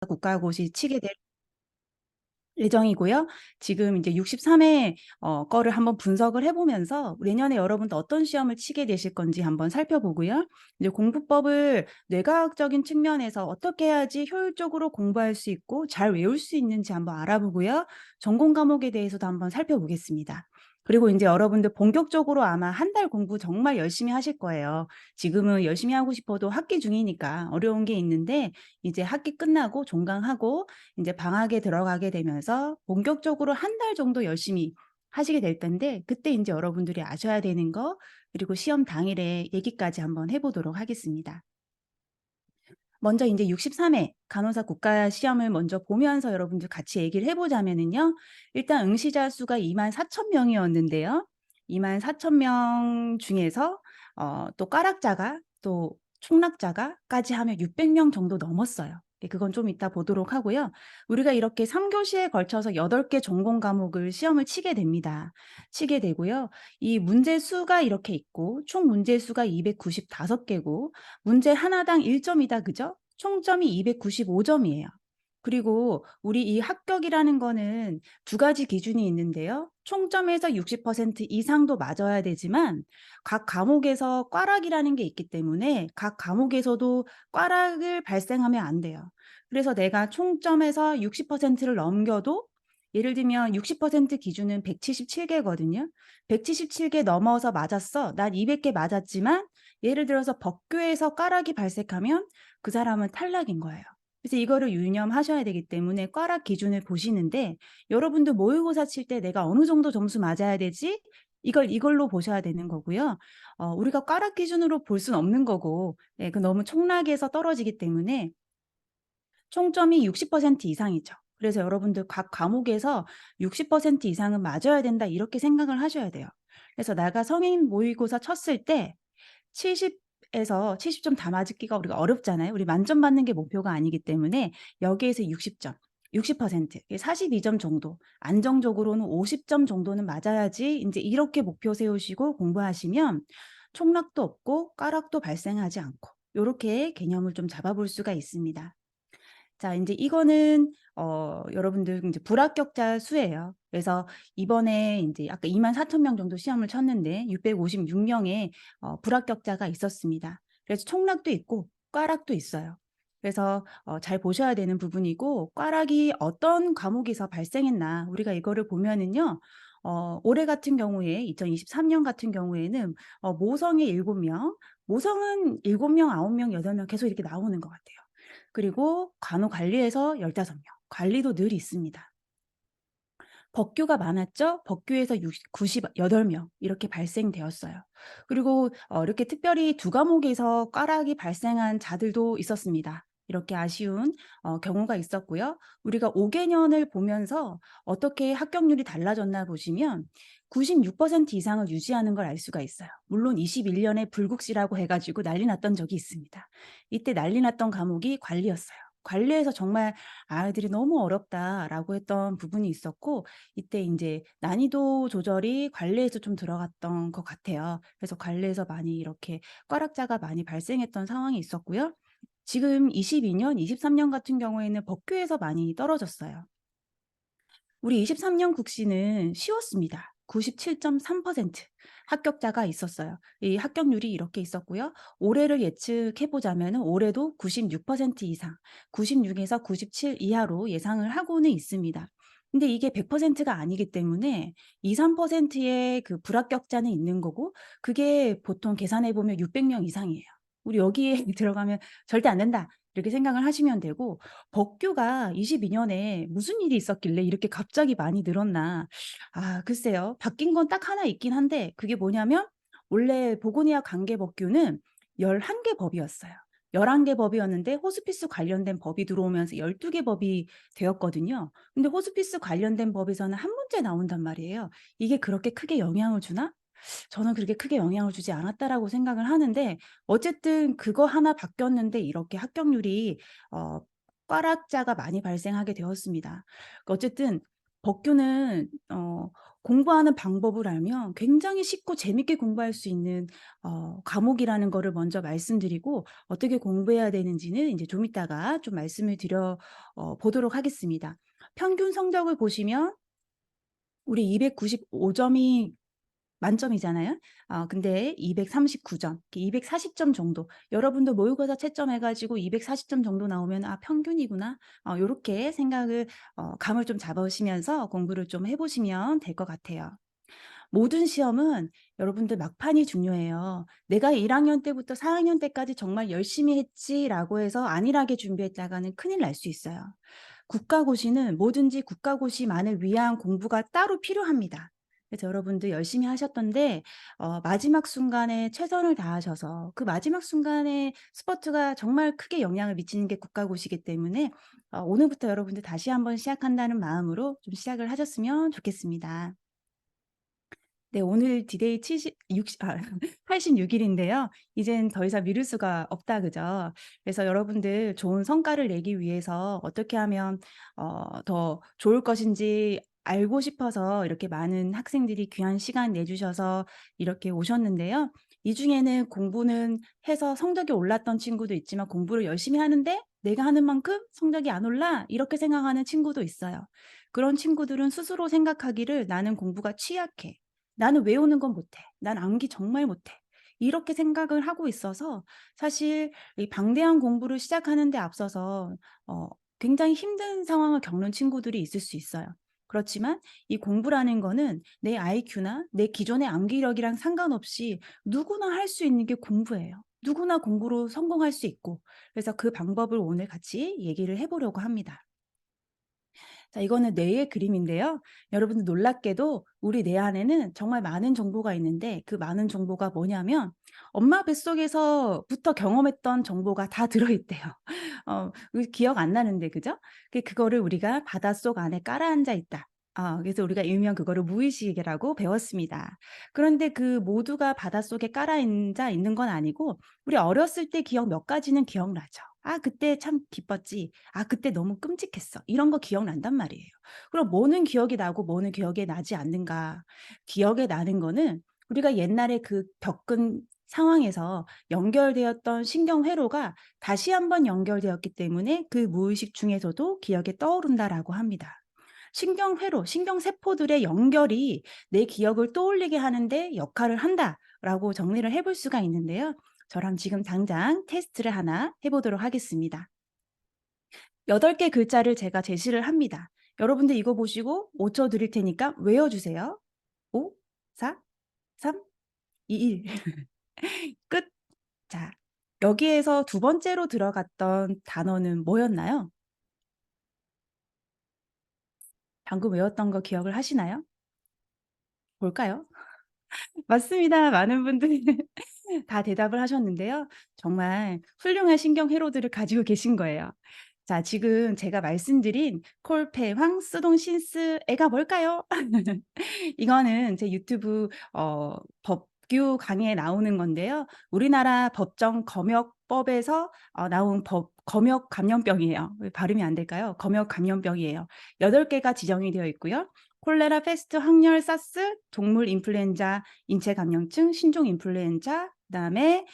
국가고시 치게 될 예정이고요. 지금 이제 63회 거를 한번 분석을 해 보면서 내년에 여러분도 어떤 시험을 치게 되실 건지 한번 살펴보고요. 이제 공부법을 뇌과학적인 측면에서 어떻게 해야지 효율적으로 공부할 수 있고 잘 외울 수 있는지 한번 알아보고요. 전공 과목에 대해서도 한번 살펴보겠습니다. 그리고 인제 여러분들 본격적으로 아마 한 달 공부 정말 열심히 하실 거예요. 지금은 열심히 하고 싶어도 학기 중이니까 어려운 게 있는데 이제 학기 끝나고 종강하고 인제 방학에 들어가게 되면서 본격적으로 한 달 정도 열심히 하시게 될 텐데 그때 인제 여러분들이 아셔야 되는 거 그리고 시험 당일에 얘기까지 한번 해 보도록 하겠습니다. 먼저 인제 63회 간호사 국가시험을 먼저 보면서 여러분들 같이 얘기를 해 보자면은요. 일단 응시자 수가 24,000 명이었는데요. 24,000명 중에서 또 꽈락자가 또 총락자가까지 하면 600명 정도 넘었어요. 예, 그건 좀 이따 보도록 하고요. 우리가 이렇게 3 교시에 걸쳐서 8개 전공 과목을 시험을 치게 됩니다. 치게 되고요. 이 문제 수가 이렇게 있고 총 문제 수가 295 개고 문제 하나당 1 점이다. 그죠? 총점이 295 점이에요. 그리고 우리 이 합격이라는 거는 두 가지 기준이 있는데요. 총점에서 60% 이상도 맞아야 되지만 각 과목에서 꽈락이라는 게 있기 때문에 각 과목에서도 꽈락을 발생하면 안 돼요. 그래서 내가 총점에서 60%를 넘겨도 예를 들면 60% 기준은 177 개거든요. 177개 넘어서 맞았어. 난 200개 맞았지만 예를 들어서 법규에서 꽈락이 발생하면 그 사람은 탈락인 거예요. 그래서 이거를 유념하셔야 되기 때문에 꽈락 기준을 보시는데 여러분도 모의고사 칠 때 '내가 어느 정도 점수 맞아야 되지?' 이걸로 보셔야 되는 거고요. 우리가 꽈락 기준으로 볼 수는 없는 거고 예, 그 너무 총락에서 떨어지기 때문에 총점이 60% 이상이죠. 그래서 여러분들 각 과목에서 60% 이상은 맞아야 된다 이렇게 생각을 하셔야 돼요. 그래서 내가 성인 모의고사 쳤을 때 70 에서 70점 다 맞기가 우리가 어렵잖아요. 우리 만점 받는 게 목표가 아니기 때문에 여기에서 60점, 60% 이게 42점 정도, 안정적으로는 50점 정도는 맞아야지 인제 이렇게 목표 세우시고 공부하시면 총락도 없고 꽈락도 발생하지 않고 요렇게 개념을 좀 잡아 볼 수가 있습니다. 자 인제 이거는 여러분들 인제 불합격자 수예요. 그래서 이번에 인제 아까 24,000명 정도 시험을 쳤는데 656 명의 불합격자가 있었습니다. 그래서 총락도 있고 꽈락도 있어요. 그래서 잘 보셔야 되는 부분이고 꽈락이 어떤 과목에서 발생했나 우리가 이거를 보면은요. 올해 같은 경우에 2023년 같은 경우에는 모성이 7 명, 모성은 7 명, 9 명, 8명 계속 이렇게 나오는 것 같아요. 그리고 간호관리에서 15 명, 관리도 늘 있습니다. 법규가 많았죠. 법규에서 98명 이렇게 발생되었어요. 그리고 이렇게 특별히 두 과목에서 꽈락이 발생한 자들도 있었습니다. 이렇게 아쉬운 경우가 있었고요. 우리가 5 개년을 보면서 어떻게 합격률이 달라졌나 보시면 96% 이상을 유지하는 걸 알 수가 있어요. 물론 21 년에 불국시라고 해 가지고 난리 났던 적이 있습니다. 이때 난리 났던 과목이 관리였어요. 관리에서 정말 '아이들이 너무 어렵다.'라고 했던 부분이 있었고 이때 인제 난이도 조절이 관리에서 좀 들어갔던 것 같아요. 그래서 관리에서 많이 이렇게 꽈락자가 많이 발생했던 상황이 있었고요. 지금 22 년, 23년 같은 경우에는 법규에서 많이 떨어졌어요. 우리 23년 국시는 쉬웠습니다. 97.3% 합격자가 있었어요. 이 합격률이 이렇게 있었고요. 올해를 예측해 보자면은 올해도 96% 이상, 96 에서 97 이하로 예상을 하고는 있습니다. 근데 이게 100%가 아니기 때문에 2-3%의 그 불합격자는 있는 거고 그게 보통 계산해 보면 600명 이상이에요. 우리 여기에 들어가면 '절대 안 된다.' 이렇게 생각을 하시면 되고 법규가 22 년에 무슨 일이 있었길래 이렇게 갑자기 많이 늘었나. 글쎄요. 바뀐 건 딱 하나 있긴 한데 그게 뭐냐면 원래 보건의학 관계법규는 11개 법이었어요. 11개 법이었는데 호스피스 관련된 법이 들어오면서 12개 법이 되었거든요. 근데 호스피스 관련된 법에서는 한 문제 나온단 말이에요. 이게 그렇게 크게 영향을 주나? 저는 그렇게 크게 영향을 주지 않았다라고 생각을 하는데 어쨌든 그거 하나 바뀌었는데 이렇게 합격률이 어 꽈락자가 많이 발생하게 되었습니다. 어쨌든 법규는 공부하는 방법을 알면 굉장히 쉽고 재밌게 공부할 수 있는 과목이라는 거를 먼저 말씀드리고, 어떻게 공부해야 되는지는 이제 좀 이따가 좀 말씀을 드려 보도록 하겠습니다. 평균 성적을 보시면 우리 295 점이 만점이잖아요. 근데 239 점, 240점 정도, 여러분도 모의고사 채점해 가지고 240점 정도 나오면 '아 평균이구나.' 요렇게 생각을 감을 좀 잡으시면서 공부를 좀 해 보시면 될 것 같아요. 모든 시험은 여러분들 막판이 중요해요. '내가 1 학년 때부터 4 학년 때까지 정말 열심히 했지.'라고 해서 안일하게 준비했다가는 큰일 날 수 있어요. 국가고시는 뭐든지 국가고시만을 위한 공부가 따로 필요합니다. 그래서 여러분들 열심히 하셨던데 마지막 순간에 최선을 다하셔서, 그 마지막 순간에 스포츠가 정말 크게 영향을 미치는 게 국가고시이기 때문에 오늘부터 여러분들 다시 한번 시작한다는 마음으로 좀 시작을 하셨으면 좋겠습니다. 네, 오늘 디데이 70 60 86 일인데요. 이젠 더 이상 미룰 수가 없다, 그죠? 그래서 여러분들 좋은 성과를 내기 위해서 어떻게 하면 더 좋을 것인지 알고 싶어서 이렇게 많은 학생들이 귀한 시간 내주셔서 이렇게 오셨는데요. 이 중에는 공부는 해서 성적이 올랐던 친구도 있지만, 공부를 열심히 하는데 '내가 하는 만큼 성적이 안 올라.' 이렇게 생각하는 친구도 있어요. 그런 친구들은 스스로 생각하기를 '나는 공부가 취약해. 나는 외우는 건 못해. 난 암기 정말 못해.' 이렇게 생각을 하고 있어서, 사실 이 방대한 공부를 시작하는 데 앞서서 어 굉장히 힘든 상황을 겪는 친구들이 있을 수 있어요. 그렇지만 이 공부라는 거는 내 IQ나 내 기존의 암기력이랑 상관없이 누구나 할 수 있는 게 공부예요. 누구나 공부로 성공할 수 있고, 그래서 그 방법을 오늘 같이 얘기를 해 보려고 합니다. 자, 이거는 뇌의 그림인데요. 여러분들 놀랍게도 우리 뇌 안에는 정말 많은 정보가 있는데, 그 많은 정보가 뭐냐면 엄마 뱃속에서부터 경험했던 정보가 다 들어 있대요. 기억 안 나는데, 그죠? 그거를 우리가 바닷속 안에 깔아앉아 있다. 그래서 우리가 일명 그거를 무의식이라고 배웠습니다. 그런데 그 모두가 바닷속에 깔아앉아 있는 건 아니고, 우리 어렸을 때 기억 몇 가지는 기억나죠. '아 그때 참 기뻤지. 아 그때 너무 끔찍했어.' 이런 거 기억난단 말이에요. 그럼 뭐는 기억이 나고 뭐는 기억이 나지 않는가? 기억에 나는 거는 우리가 옛날에 그 겪은 상황에서 연결되었던 신경 회로가 다시 한번 연결되었기 때문에 그 무의식 중에서도 기억에 떠오른다라고 합니다. 신경 회로, 신경 세포들의 연결이 내 기억을 떠올리게 하는 데 역할을 한다라고 정리를 해볼 수가 있는데요. 저랑 지금 당장 테스트를 하나 해 보도록 하겠습니다. 8개 글자를 제가 제시를 합니다. 여러분들 이거 보시고 5초 드릴 테니까 외워 주세요. 5, 4, 3, 2, 1. 끝. 자, 여기에서 두 번째로 들어갔던 단어는 뭐였나요? 방금 외웠던 거 기억을 하시나요? 볼까요? 맞습니다. 많은 분들이 다 대답을 하셨는데요. 정말 훌륭한 신경 회로들을 가지고 계신 거예요. 자, 지금 제가 말씀드린 콜페황, 스동, 신스애가 뭘까요? 이거는 제 유튜브 법규 강의에 나오는 건데요. 우리나라 법정 검역법에서 나온 법 검역 감염병이에요. 왜 발음이 안 될까요? 검역 감염병이에요. 8 개가 지정이 되어 있고요. 콜레라, 패스트, 항열, 사스, 동물 인플루엔자, 인체 감염증, 신종 인플루엔자, 그다음에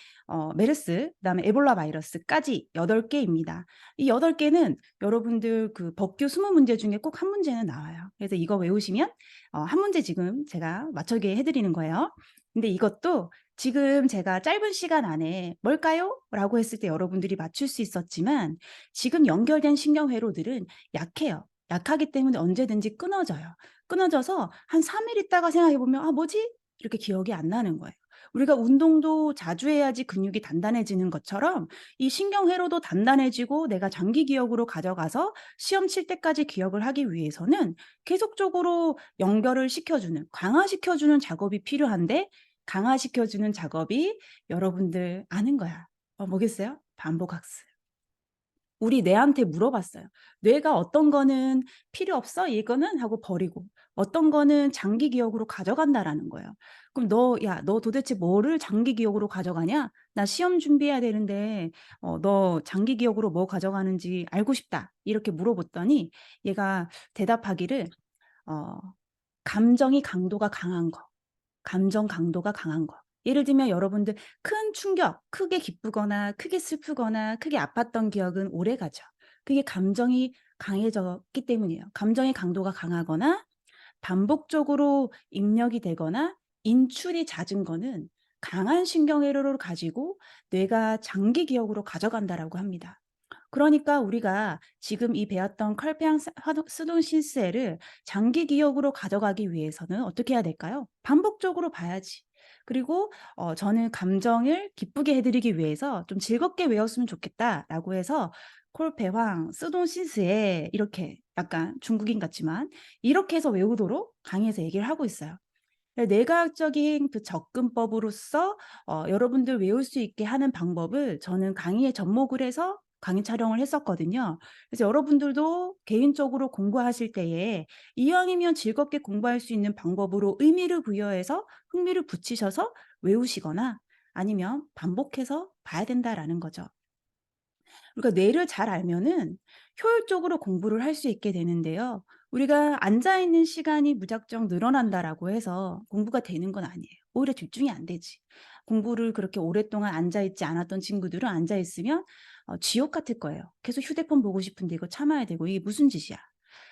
메르스, 그다음에 에볼라 바이러스까지 8 개입니다. 이 8 개는 여러분들 그 법규 20 문제 중에 꼭 한 문제는 나와요. 그래서 이거 외우시면 한 문제 지금 제가 맞추게 해 드리는 거예요. 근데 이것도 지금 제가 짧은 시간 안에 "뭘까요?" 라고 했을 때 여러분들이 맞출 수 있었지만, 지금 연결된 신경 회로들은 약해요. 약하기 때문에 언제든지 끊어져요. 끊어져서 한 3일 있다가 생각해 보면 '아 뭐지?' 이렇게 기억이 안 나는 거예요. 우리가 운동도 자주 해야지 근육이 단단해지는 것처럼 이 신경 회로도 단단해지고, 내가 장기 기억으로 가져가서 시험 칠 때까지 기억을 하기 위해서는 계속적으로 연결을 시켜주는, 강화시켜주는 작업이 필요한데, 강화시켜주는 작업이 여러분들 아는 거야. 뭐겠어요? 반복학습. 우리 뇌한테 물어봤어요. 뇌가 어떤 거는 "필요 없어 이거는." 하고 버리고, 어떤 거는 "장기 기억으로 가져간다."라는 거예요. 그럼 "너 야 너 도대체 뭐를 장기 기억으로 가져가냐? 나 시험 준비해야 되는데 너 장기 기억으로 뭐 가져가는지 알고 싶다." 이렇게 물어봤더니 얘가 대답하기를 어 감정이 강도가 강한 거, 감정 강도가 강한 거. 예를 들면 여러분들 큰 충격, 크게 기쁘거나 크게 슬프거나 크게 아팠던 기억은 오래가죠. 그게 감정이 강해졌기 때문이에요. 감정의 강도가 강하거나 반복적으로 입력이 되거나 인출이 잦은 거는 강한 신경회로를 가지고 뇌가 장기 기억으로 가져간다라고 합니다. 그러니까 우리가 지금 이 배웠던 컬페앙 스돈신스해를 장기 기억으로 가져가기 위해서는 어떻게 해야 될까요? 반복적으로 봐야지. 그리고 저는 감정을 기쁘게 해 드리기 위해서 좀 즐겁게 외웠으면 좋겠다라고 해서 콜페황 스돈신스해 이렇게 약간 중국인 같지만 이렇게 해서 외우도록 강의에서 얘기를 하고 있어요. 뇌과학적인 그 접근법으로서 여러분들 외울 수 있게 하는 방법을 저는 강의에 접목을 해서 강의 촬영을 했었거든요. 그래서 여러분들도 개인적으로 공부하실 때에 이왕이면 즐겁게 공부할 수 있는 방법으로 의미를 부여해서 흥미를 붙이셔서 외우시거나 아니면 반복해서 봐야 된다라는 거죠. 그러니까 뇌를 잘 알면은 효율적으로 공부를 할 수 있게 되는데요. 우리가 앉아 있는 시간이 무작정 늘어난다라고 해서 공부가 되는 건 아니에요. 오히려 집중이 안 되지. 공부를 그렇게 오랫동안 앉아 있지 않았던 친구들은 앉아 있으면 지옥 같을 거예요. 계속 휴대폰 보고 싶은데 이거 참아야 되고 이게 무슨 짓이야.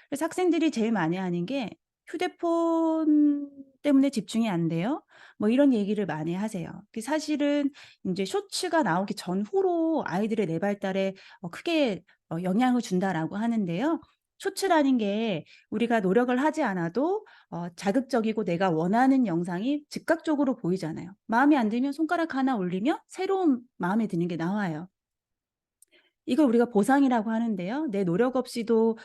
그래서 학생들이 제일 많이 하는 게 "휴대폰 때문에 집중이 안 돼요." 뭐 이런 얘기를 많이 하세요. 그 사실은 인제 쇼츠가 나오기 전후로 아이들의 뇌 발달에 크게 영향을 준다라고 하는데요. 쇼츠라는 게 우리가 노력을 하지 않아도 자극적이고 내가 원하는 영상이 즉각적으로 보이잖아요. 마음에 안 들면 손가락 하나 올리면 새로운 마음에 드는 게 나와요. 이걸 우리가 보상이라고 하는데요. 내 노력 없이도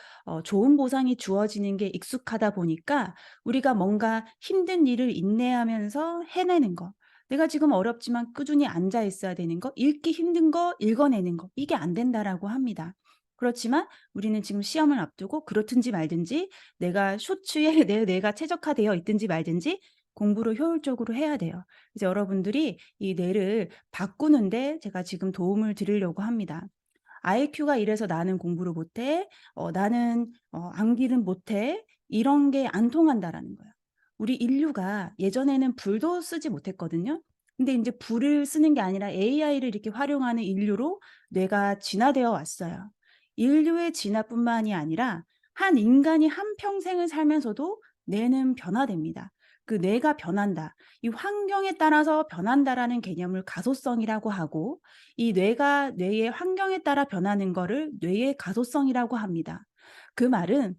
좋은 보상이 주어지는 게 익숙하다 보니까 우리가 뭔가 힘든 일을 인내하면서 해내는 거, 내가 지금 어렵지만 꾸준히 앉아 있어야 되는 거, 읽기 힘든 거 읽어내는 거, 이게 안 된다라고 합니다. 그렇지만 우리는 지금 시험을 앞두고 그렇든지 말든지 내가 쇼츠에 내 뇌가 최적화되어 있든지 말든지 공부를 효율적으로 해야 돼요. 그래서 여러분들이 이 뇌를 바꾸는데 제가 지금 도움을 드리려고 합니다. IQ가 이래서 나는 공부를 못해. 나는 암기는 못해. 이런 게 안 통한다라는 거예요. 우리 인류가 예전에는 불도 쓰지 못했거든요. 근데 인제 불을 쓰는 게 아니라 AI를 이렇게 활용하는 인류로 뇌가 진화되어 왔어요. 인류의 진화뿐만이 아니라 한 인간이 한평생을 살면서도 뇌는 변화됩니다. 그 뇌가 변한다. 이 환경에 따라서 변한다라는 개념을 가소성이라고 하고 이 뇌의 환경에 따라 변하는 거를 뇌의 가소성이라고 합니다. 그 말은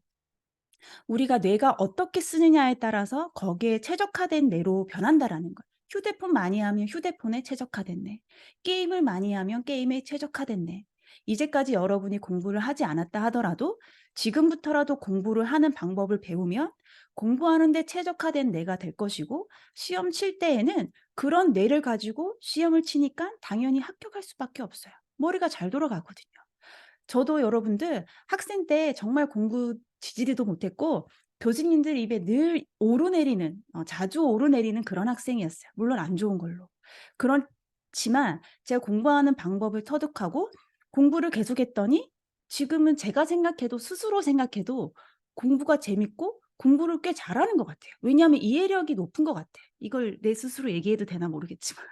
우리가 뇌가 어떻게 쓰느냐에 따라서 거기에 최적화된 뇌로 변한다라는 거예요. 휴대폰 많이 하면 휴대폰에 최적화된 뇌, 게임을 많이 하면 게임에 최적화된 뇌. 이제까지 여러분이 공부를 하지 않았다 하더라도 지금부터라도 공부를 하는 방법을 배우면 공부하는 데 최적화된 뇌가 될 것이고 시험 칠 때에는 그런 뇌를 가지고 시험을 치니까 당연히 합격할 수밖에 없어요. 머리가 잘 돌아가거든요. 저도 여러분들 학생 때 정말 공부 지지리도 못했고 교수님들 입에 늘 오르내리는 자주 오르내리는 그런 학생이었어요. 물론 안 좋은 걸로. 그렇지만 제가 공부하는 방법을 터득하고 공부를 계속했더니 지금은 제가 생각해도 스스로 생각해도 공부가 재밌고 공부를 꽤 잘하는 것 같아요. 왜냐하면 이해력이 높은 것 같아. 이걸 내 스스로 얘기해도 되나 모르겠지만.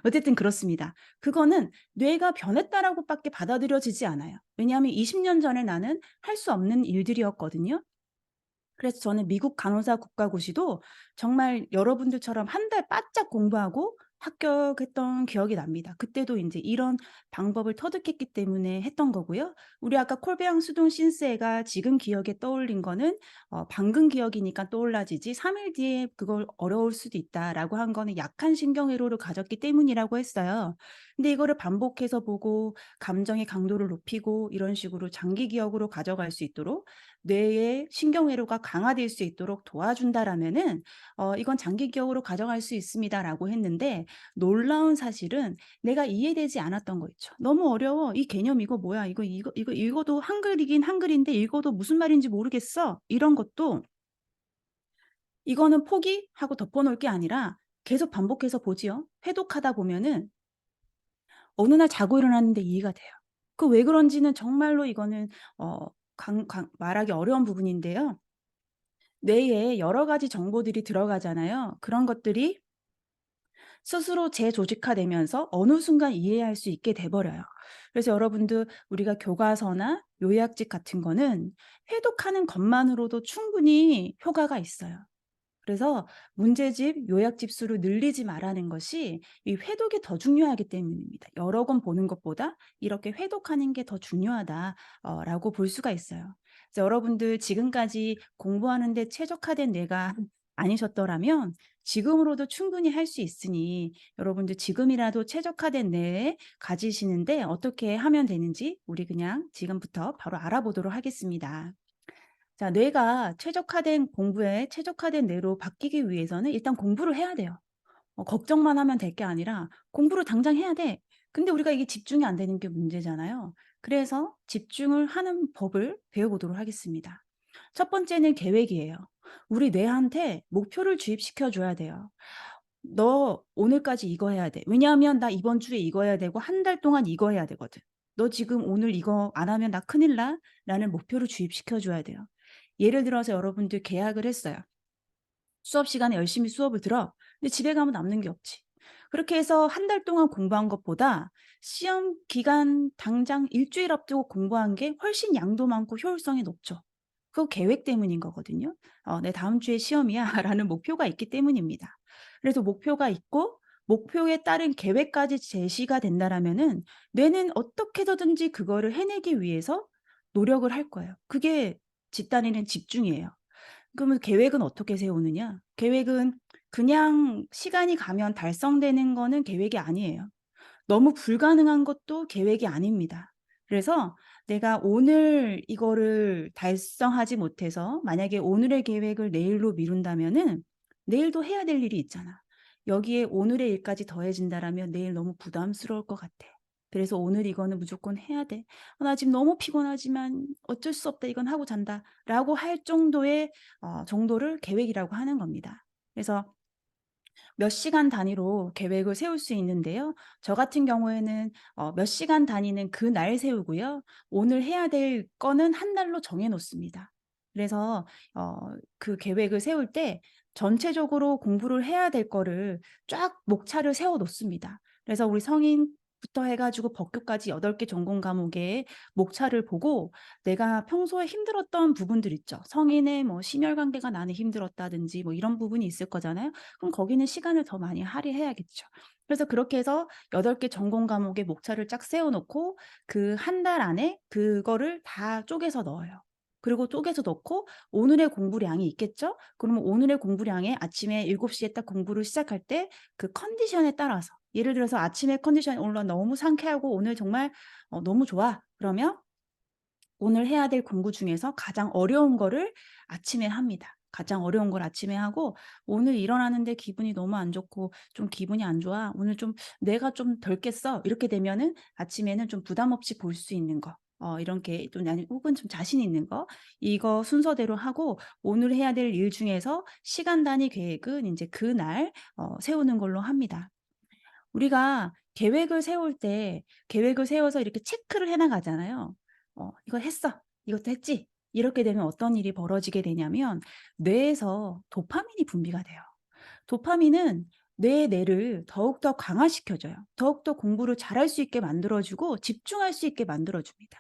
어쨌든 그렇습니다. 그거는 뇌가 변했다라고 밖에 받아들여지지 않아요. 왜냐하면 20년 전에 나는 할 수 없는 일들이었거든요. 그래서 저는 미국 간호사 국가고시도 정말 여러분들처럼 한 달 바짝 공부하고 합격했던 기억이 납니다. 그때도 인제 이런 방법을 터득했기 때문에 했던 거고요. 우리 아까 콜베앙 수동 신세가 지금 기억에 떠올린 거는 방금 기억이니까 떠올라지지 3일 뒤에 그걸 어려울 수도 있다라고 한 거는 약한 신경회로를 가졌기 때문이라고 했어요. 근데 이거를 반복해서 보고 감정의 강도를 높이고 이런 식으로 장기 기억으로 가져갈 수 있도록 뇌의 신경회로가 강화될 수 있도록 도와준다라면은 "이건 장기 기억으로 가져갈 수 있습니다."라고 했는데 놀라운 사실은 내가 이해되지 않았던 거 있죠. "너무 어려워. 이 개념 이거 뭐야? 이거 읽어도 한글이긴 한글인데 읽어도 무슨 말인지 모르겠어." 이런 것도 이거는 포기하고 덮어 놓을 게 아니라 계속 반복해서 보지요. 회독하다 보면은 어느 날 자고 일어났는데 이해가 돼요. 그 왜 그런지는 정말로 이거는 어 강 말하기 어려운 부분인데요. 뇌에 여러 가지 정보들이 들어가잖아요. 그런 것들이 스스로 재조직화되면서 어느 순간 이해할 수 있게 돼 버려요. 그래서 여러분들 우리가 교과서나 요약집 같은 거는 회독하는 것만으로도 충분히 효과가 있어요. 그래서 문제집, 요약집 수를 늘리지 말라는 것이 이 회독이 더 중요하기 때문입니다. 여러 권 보는 것보다 이렇게 회독하는 게 더 중요하다 라고 볼 수가 있어요. 그래서 여러분들 지금까지 공부하는 데 최적화된 뇌가 아니셨더라면 지금으로도 충분히 할 수 있으니 여러분들 지금이라도 최적화된 뇌 가지시는데 어떻게 하면 되는지 우리 그냥 지금부터 바로 알아보도록 하겠습니다. 자, 뇌가 최적화된 공부에 최적화된 뇌로 바뀌기 위해서는 일단 공부를 해야 돼요. 걱정만 하면 될 게 아니라 공부를 당장 해야 돼. 근데 우리가 이게 집중이 안 되는 게 문제잖아요. 그래서 집중을 하는 법을 배워보도록 하겠습니다. 첫 번째는 계획이에요. 우리 뇌한테 목표를 주입시켜 줘야 돼요. 너 오늘까지 이거 해야 돼. 왜냐하면 나 이번 주에 이거 해야 되고 한 달 동안 이거 해야 되거든. 너 지금 오늘 이거 안 하면 나 큰일 나. 라는 목표를 주입시켜 줘야 돼요. 예를 들어서 여러분들 계약을 했어요. 수업 시간에 열심히 수업을 들어. 근데 집에 가면 남는 게 없지. 그렇게 해서 한 달 동안 공부한 것보다 시험 기간 당장 일주일 앞두고 공부한 게 훨씬 양도 많고 효율성이 높죠. 그거 계획 때문인 거거든요. '내 다음 주에 시험이야.'라는 목표가 있기 때문입니다. 그래서 목표가 있고 목표에 따른 계획까지 제시가 된다라면은 뇌는 어떻게 해서든지 그거를 해내기 위해서 노력을 할 거예요. 그게 집단에는 집중이에요. 그러면 계획은 어떻게 세우느냐? 계획은 그냥 시간이 가면 달성되는 거는 계획이 아니에요. 너무 불가능한 것도 계획이 아닙니다. 그래서 내가 오늘 이거를 달성하지 못해서 만약에 오늘의 계획을 내일로 미룬다면은 내일도 해야 될 일이 있잖아. 여기에 오늘의 일까지 더해진다라면 내일 너무 부담스러울 것 같아. 그래서 오늘 이거는 무조건 해야 돼. 나 지금 너무 피곤하지만 어쩔 수 없다. 이건 하고 잔다.'라고 할 정도의 정도를 계획이라고 하는 겁니다. 그래서 몇 시간 단위로 계획을 세울 수 있는데요. 저 같은 경우에는 몇 시간 단위는 그날 세우고요. 오늘 해야 될 거는 한 달로 정해 놓습니다. 그래서 그 계획을 세울 때 전체적으로 공부를 해야 될 거를 쫙 목차를 세워 놓습니다. 그래서 우리 성인부터 해 가지고 법규까지 8개 전공 과목의 목차를 보고 내가 평소에 힘들었던 부분들 있죠. 성인의 뭐 심혈관계가 나는 힘들었다든지 뭐 이런 부분이 있을 거잖아요. 그럼 거기는 시간을 더 많이 할애해야겠죠. 그래서 그렇게 해서 8개 전공 과목의 목차를 쫙 세워 놓고 그 한 달 안에 그거를 다 쪼개서 넣어요. 그리고 쪼개서 넣고 오늘의 공부량이 있겠죠? 그러면 오늘의 공부량에 아침에 7 시에 딱 공부를 시작할 때 그 컨디션에 따라서 예를 들어서 아침에 컨디션이 오늘 나 너무 상쾌하고 오늘 정말 너무 좋아. 그러면 오늘 해야 될 공부 중에서 가장 어려운 거를 아침에 합니다. 가장 어려운 걸 아침에 하고 "오늘 일어나는데 기분이 너무 안 좋고 좀 기분이 안 좋아. 오늘 좀 뇌가 좀 덜 깼어." 이렇게 되면은 아침에는 좀 부담 없이 볼 수 있는 거 이렇게 좀 아니 혹은 좀 자신 있는 거 이거 순서대로 하고 오늘 해야 될 일 중에서 시간 단위 계획은 인제 그날 세우는 걸로 합니다. 우리가 계획을 세울 때 계획을 세워서 이렇게 체크를 해 나가잖아요. "이거 했어. 이것도 했지." 이렇게 되면 어떤 일이 벌어지게 되냐면 뇌에서 도파민이 분비가 돼요. 도파민은 뇌를 더욱더 강화시켜 줘요. 더욱더 공부를 잘할 수 있게 만들어 주고 집중할 수 있게 만들어 줍니다.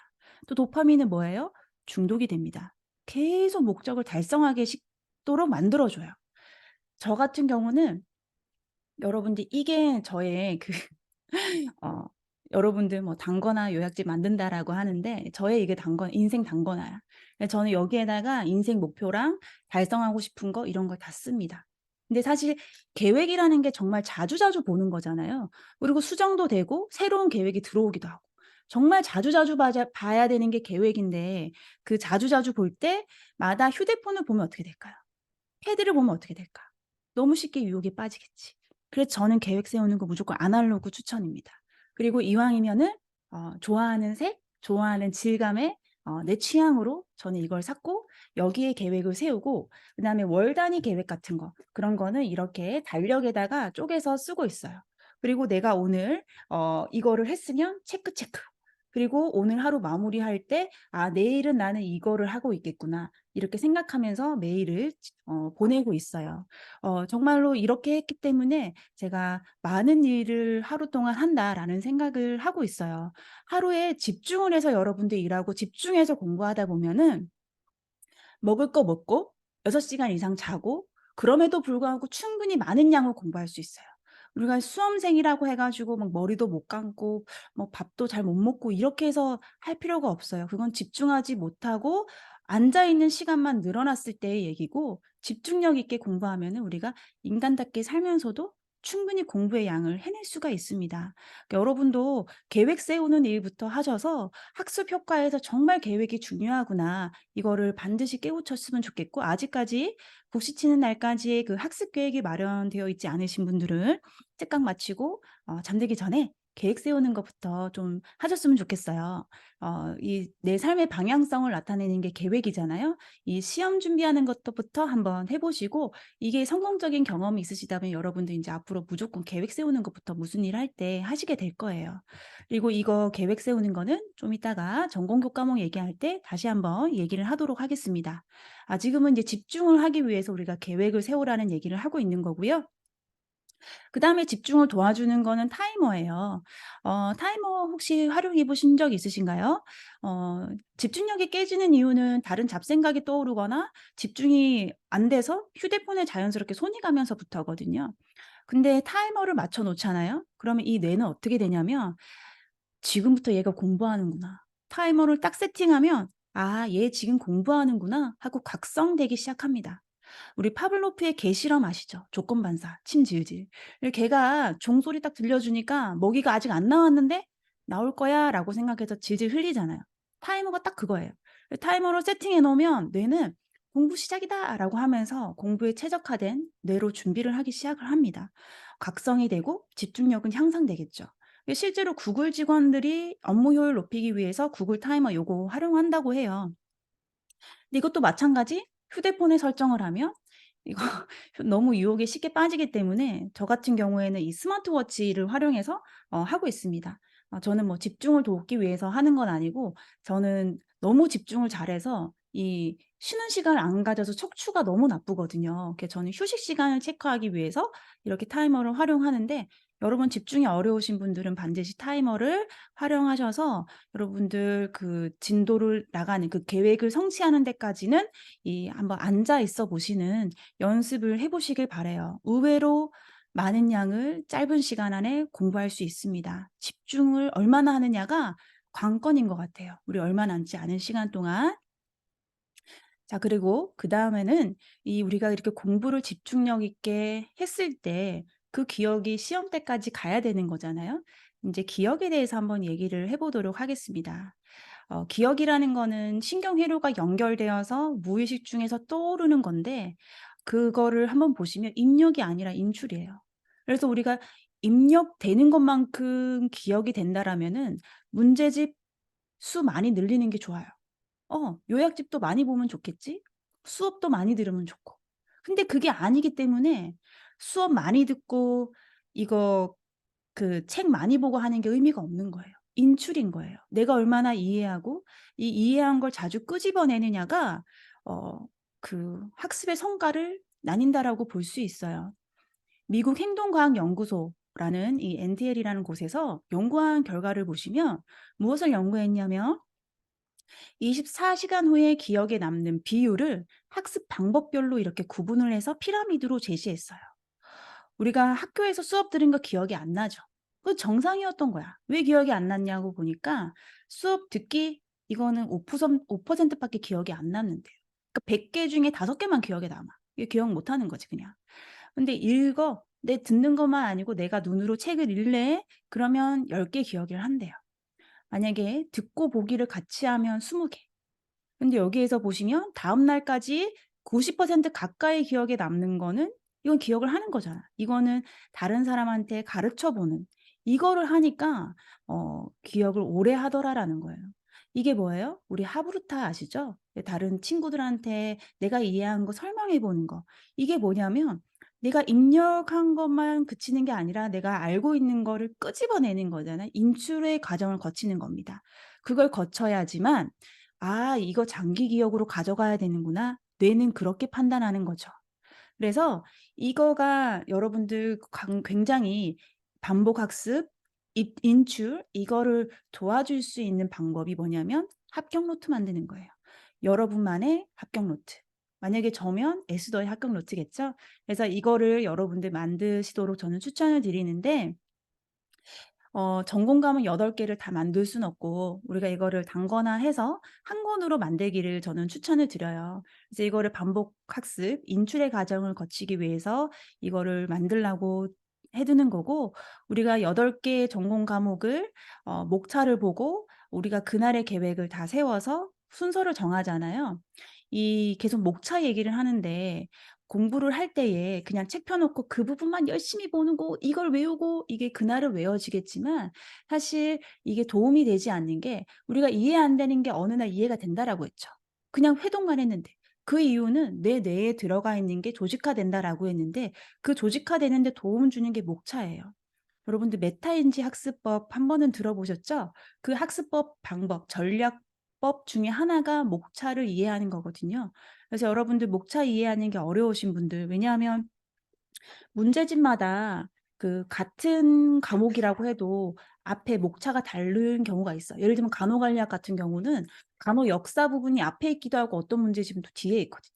또 도파민은 뭐예요? 중독이 됩니다. 계속 목적을 달성하게 식도록 만들어 줘요. 저 같은 경우는 여러분들 이게 저의 그 어 여러분들 뭐 "단거나 요약집 만든다."라고 하는데 저의 이게 단거 인생 단거나야. 저는 여기에다가 인생 목표랑 달성하고 싶은 거 이런 걸 다 씁니다. 근데 사실 계획이라는 게 정말 자주자주 보는 거잖아요. 그리고 수정도 되고 새로운 계획이 들어오기도 하고. 정말 자주자주 봐야 되는 게 계획인데 그 자주자주 볼 때마다 휴대폰을 보면 어떻게 될까요? 패드를 보면 어떻게 될까? 너무 쉽게 유혹에 빠지겠지. 그래서 저는 계획 세우는 거 무조건 아날로그 추천입니다. 그리고 이왕이면은 좋아하는 색, 좋아하는 질감의 내 취향으로 저는 이걸 샀고 여기에 계획을 세우고 그다음에 월 단위 계획 같은 거 그런 거는 이렇게 달력에다가 쪼개서 쓰고 있어요. 그리고 내가 오늘 이거를 했으면 체크, 체크. 그리고 오늘 하루 마무리할 때 '아 내일은 나는 이거를 하고 있겠구나.' 이렇게 생각하면서 매일을 보내고 있어요. 정말로 이렇게 했기 때문에 제가 '많은 일을 하루 동안 한다.'라는 생각을 하고 있어요. 하루에 집중을 해서 여러분들 일하고 집중해서 공부하다 보면은 먹을 거 먹고 6 시간 이상 자고 그럼에도 불구하고 충분히 많은 양을 공부할 수 있어요. 우리가 수험생이라고 해 가지고 막 머리도 못 감고 뭐 밥도 잘 못 먹고 이렇게 해서 할 필요가 없어요. 그건 집중하지 못하고 앉아 있는 시간만 늘어났을 때의 얘기고, 집중력 있게 공부하면은 우리가 인간답게 살면서도 충분히 공부의 양을 해낼 수가 있습니다. 그러니까 여러분도 계획 세우는 일부터 하셔서 '학습 효과에서 정말 계획이 중요하구나.' 이거를 반드시 깨우쳤으면 좋겠고, 아직까지 국시치는 날까지 그 학습 계획이 마련되어 있지 않으신 분들은 책각 마치고 잠들기 전에 계획 세우는 것부터 좀 하셨으면 좋겠어요. 이 내 삶의 방향성을 나타내는 게 계획이잖아요. 이 시험 준비하는 것부터 한번 해 보시고, 이게 성공적인 경험이 있으시다면 여러분도 인제 앞으로 무조건 계획 세우는 것부터 무슨 일 할 때 하시게 될 거예요. 그리고 이거 계획 세우는 거는 좀 이따가 전공교 과목 얘기할 때 다시 한번 얘기를 하도록 하겠습니다. 지금은 이제 집중을 하기 위해서 우리가 계획을 세우라는 얘기를 하고 있는 거고요. 그다음에 집중을 도와주는 거는 타이머예요. 타이머 혹시 활용해 보신 적 있으신가요? 집중력이 깨지는 이유는 다른 잡생각이 떠오르거나 집중이 안 돼서 휴대폰에 자연스럽게 손이 가면서부터거든요. 근데 타이머를 맞춰 놓잖아요. 그러면 이 뇌는 어떻게 되냐면 '지금부터 얘가 공부하는구나.' 타이머를 딱 세팅하면 '아 얘 지금 공부하는구나.' 하고 각성되기 시작합니다. 우리 파블로프의 개 실험 아시죠? 조건 반사, 침 질질. 개가 종소리 딱 들려주니까 먹이가 아직 안 나왔는데 '나올 거야.'라고 생각해서 질질 흘리잖아요. 타이머가 딱 그거예요. 타이머를 세팅해 놓으면 뇌는 '공부 시작이다.'라고 하면서 공부에 최적화된 뇌로 준비를 하기 시작을 합니다. 각성이 되고 집중력은 향상되겠죠. 실제로 구글 직원들이 업무 효율 높이기 위해서 구글 타이머 요거 활용한다고 해요. 근데 이것도 마찬가지 휴대폰에 설정을 하면 이거 너무 유혹에 쉽게 빠지기 때문에 저 같은 경우에는 이 스마트워치를 활용해서 하고 있습니다. 저는 뭐 집중을 돕기 위해서 하는 건 아니고, 저는 너무 집중을 잘해서 이 쉬는 시간을 안 가져서 척추가 너무 나쁘거든요. 그래서 저는 휴식 시간을 체크하기 위해서 이렇게 타이머를 활용하는데, 여러분 집중이 어려우신 분들은 반드시 타이머를 활용하셔서 여러분들 그 진도를 나가는 그 계획을 성취하는 데까지는 이 한번 앉아 있어 보시는 연습을 해 보시길 바라요. 의외로 많은 양을 짧은 시간 안에 공부할 수 있습니다. 집중을 얼마나 하느냐가 관건인 것 같아요. 우리 얼마 남지 않은 시간 동안. 자, 그리고 그다음에는 이 우리가 이렇게 공부를 집중력 있게 했을 때 그 기억이 시험 때까지 가야 되는 거잖아요. 인제 기억에 대해서 한번 얘기를 해 보도록 하겠습니다. 기억이라는 거는 신경회로가 연결되어서 무의식 중에서 떠오르는 건데, 그거를 한번 보시면 입력이 아니라 인출이에요. 그래서 우리가 입력되는 것만큼 기억이 된다라면은 문제집 수 많이 늘리는 게 좋아요. 요약집도 많이 보면 좋겠지? 수업도 많이 들으면 좋고. 근데 그게 아니기 때문에 수업 많이 듣고 이거 그 책 많이 보고 하는 게 의미가 없는 거예요. 인출인 거예요. 내가 얼마나 이해하고 이 이해한 걸 자주 끄집어내느냐가 어 그 학습의 성과를 나뉜다라고 볼 수 있어요. 미국 행동과학연구소라는 이 NTL이라는 곳에서 연구한 결과를 보시면 무엇을 연구했냐면 24 시간 후에 기억에 남는 비율을 학습 방법별로 이렇게 구분을 해서 피라미드로 제시했어요. 우리가 학교에서 수업 들은 거 기억이 안 나죠. 그 정상이었던 거야. 왜 기억이 안 났냐고 보니까 수업 듣기 이거는 5% 밖에 기억이 안 남는데요. 그러니까 100개 중에 5 개만 기억에 남아. 이게 기억 못 하는 거지 그냥. 근데 읽어 내 듣는 것만 아니고 내가 눈으로 책을 읽래? 그러면 10개 기억을 한대요. 만약에 듣고 보기를 같이 하면 20개. 근데 여기에서 보시면 다음 날까지 90% 가까이 기억에 남는 거는 이건 기억을 하는 거잖아. 이거는 다른 사람한테 가르쳐 보는, 이거를 하니까 기억을 오래 하더라라는 거예요. 이게 뭐예요? 우리 하브루타 아시죠? 다른 친구들한테 내가 이해한 거 설명해 보는 거. 이게 뭐냐면 내가 입력한 것만 그치는 게 아니라 내가 알고 있는 거를 끄집어내는 거잖아요. 인출의 과정을 거치는 겁니다. 그걸 거쳐야지만 '아 이거 장기 기억으로 가져가야 되는구나.' 뇌는 그렇게 판단하는 거죠. 그래서 이거가 여러분들 굉장히 반복 학습, 인출 이거를 도와줄 수 있는 방법이 뭐냐면 합격 노트 만드는 거예요. 여러분만의 합격 노트. 만약에 저면 에스더의 합격 노트겠죠. 그래서 이거를 여러분들 만드시도록 저는 추천을 드리는데 전공 과목 8 개를 다 만들 수는 없고 우리가 이거를 단거나 해서 한 권으로 만들기를 저는 추천을 드려요. 그래서 이거를 반복 학습, 인출의 과정을 거치기 위해서 이거를 만들라고 해 두는 거고 우리가 8 개의 전공 과목을 목차를 보고 우리가 그날의 계획을 다 세워서 순서를 정하잖아요. 이 계속 목차 얘기를 하는데 공부를 할 때에 그냥 책 펴 놓고 그 부분만 열심히 보는 거 이걸 외우고 이게 그날은 외워지겠지만 사실 이게 도움이 되지 않는 게 우리가 이해 안 되는 게 어느 날 이해가 된다라고 했죠. 그냥 회동만 했는데. 그 이유는 내 뇌에 들어가 있는 게 조직화된다라고 했는데 그 조직화되는 데 도움 주는 게 목차예요. 여러분들 메타인지 학습법 한 번은 들어보셨죠? 그 학습법 방법, 전략법 중에 하나가 목차를 이해하는 거거든요. 그래서 여러분들 목차 이해하는 게 어려우신 분들 왜냐하면 문제집마다 그 같은 과목이라고 해도 앞에 목차가 다른 경우가 있어요. 예를 들면 간호관리학 같은 경우는 간호 역사 부분이 앞에 있기도 하고 어떤 문제집은 또 뒤에 있거든요.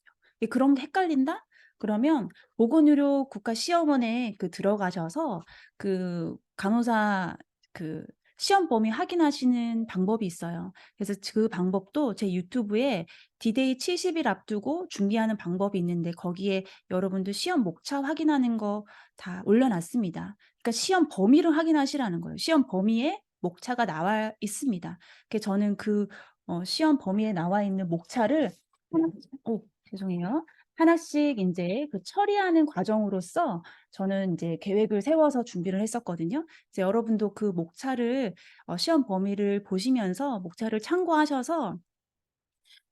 그런 게 헷갈린다? 그러면 보건의료 국가시험원에 들어가셔서 그 간호사 그 시험 범위 확인하시는 방법이 있어요. 그래서 그 방법도 제 유튜브에 디데이 70일 앞두고 준비하는 방법이 있는데 거기에 여러분들 시험 목차 확인하는 거 다 올려 놨습니다. 그러니까 시험 범위를 확인하시라는 거예요. 시험 범위에 목차가 나와 있습니다. 저는 시험 범위에 나와 있는 목차를 하나씩 죄송해요. 하나씩 인제 처리하는 과정으로서 저는 인제 계획을 세워서 준비를 했었거든요. 이제 여러분도 그 목차를 시험 범위를 보시면서 목차를 참고하셔서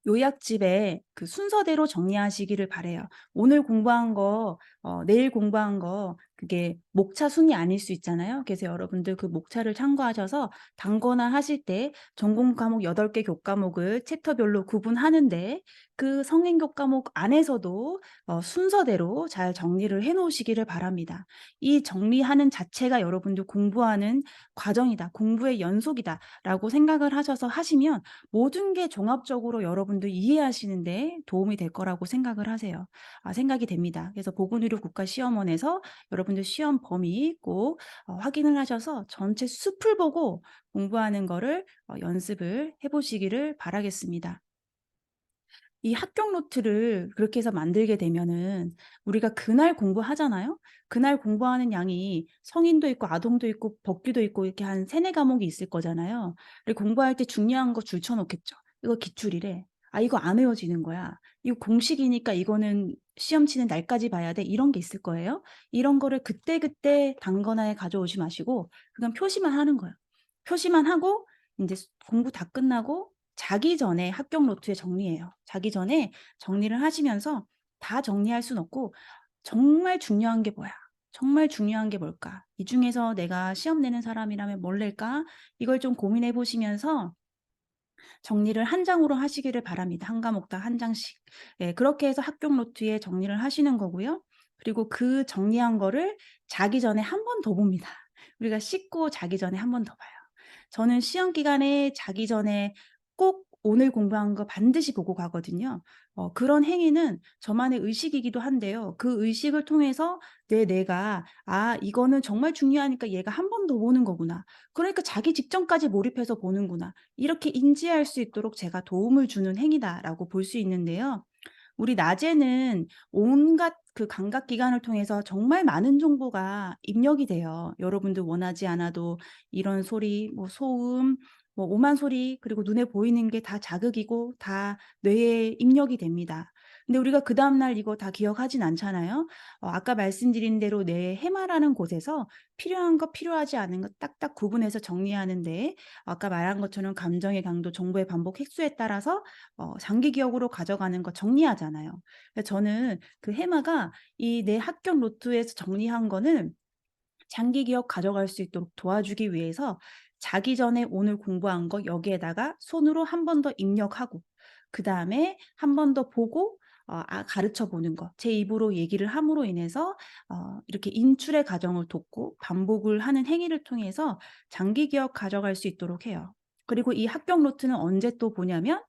요약집에 그 순서대로 정리하시기를 바라요. 오늘 공부한 거 내일 공부한 거 그게 목차 순이 아닐 수 있잖아요. 그래서 여러분들 그 목차를 참고하셔서 단거나 하실 때 전공 과목 8개 교과목을 챕터별로 구분하는데 그 성인 교과목 안에서도 순서대로 잘 정리를 해 놓으시기를 바랍니다. 이 정리하는 자체가 여러분들 공부하는 과정이다. 공부의 연속이다라고 생각을 하셔서 하시면 모든 게 종합적으로 여러분도 이해하시는 데 도움이 될 거라고 생각을 하세요. 생각이 됩니다. 그래서 보건의료 국가시험원에서 여러분들 시험 범위 꼭 확인을 하셔서 전체 숲을 보고 공부하는 거를 연습을 해 보시기를 바라겠습니다. 이 합격 노트를 그렇게 해서 만들게 되면은 우리가 그날 공부하잖아요. 그날 공부하는 양이 성인도 있고 아동도 있고 법규도 있고 이렇게 한 3-4 과목이 있을 거잖아요. 근데 공부할 때 중요한 거 줄 쳐 놓겠죠. "이거 기출이래. 아 이거 안 외워지는 거야. 이거 공식이니까 이거는 시험 치는 날까지 봐야 돼." 이런 게 있을 거예요. 이런 거를 그때그때 단권화에 가져오지 마시고 그냥 표시만 하는 거예요. 표시만 하고 인제 공부 다 끝나고 자기 전에 합격 노트에 정리해요. 자기 전에 정리를 하시면서 다 정리할 순 없고 '정말 중요한 게 뭐야? 정말 중요한 게 뭘까? 이 중에서 내가 시험 내는 사람이라면 뭘 낼까?' 이걸 좀 고민해 보시면서 정리를 한 장으로 하시기를 바랍니다. 한 과목당 한 장씩. 예 그렇게 해서 합격 노트에 정리를 하시는 거고요. 그리고 그 정리한 거를 자기 전에 한 번 더 봅니다. 우리가 씻고 자기 전에 한 번 더 봐요. 저는 시험 기간에 자기 전에 꼭 오늘 공부한 거 반드시 보고 가거든요. 그런 행위는 저만의 의식이기도 한데요. 그 의식을 통해서 뇌가 '아 이거는 정말 중요하니까 얘가 한 번 더 보는 거구나. 그러니까 자기 직전까지 몰입해서 보는구나.' 이렇게 인지할 수 있도록 제가 도움을 주는 행위다라고 볼 수 있는데요. 우리 낮에는 온갖 그 감각 기관을 통해서 정말 많은 정보가 입력이 돼요. 여러분들 원하지 않아도 이런 소리, 뭐 소음, 오만 소리 그리고 눈에 보이는 게 다 자극이고 다 뇌에 입력이 됩니다. 근데 우리가 그다음 날 이거 다 기억하진 않잖아요. 아까 말씀드린 대로 내 해마라는 곳에서 필요한 거 필요하지 않은 거 딱딱 구분해서 정리하는데 아까 말한 것처럼 감정의 강도, 정보의 반복 획수에 따라서 장기 기억으로 가져가는 거 정리하잖아요. 그래서 저는 그 해마가 이 내 합격 노트에서 정리한 거는 장기 기억 가져갈 수 있도록 도와주기 위해서 자기 전에 오늘 공부한 거 여기에다가 손으로 한 번 더 입력하고 그다음에 한 번 더 보고 가르쳐 보는 거. 제 입으로 얘기를 함으로 인해서 이렇게 인출의 과정을 돕고 반복을 하는 행위를 통해서 장기 기억 가져갈 수 있도록 해요. 그리고 이 합격 노트는 언제 또 보냐면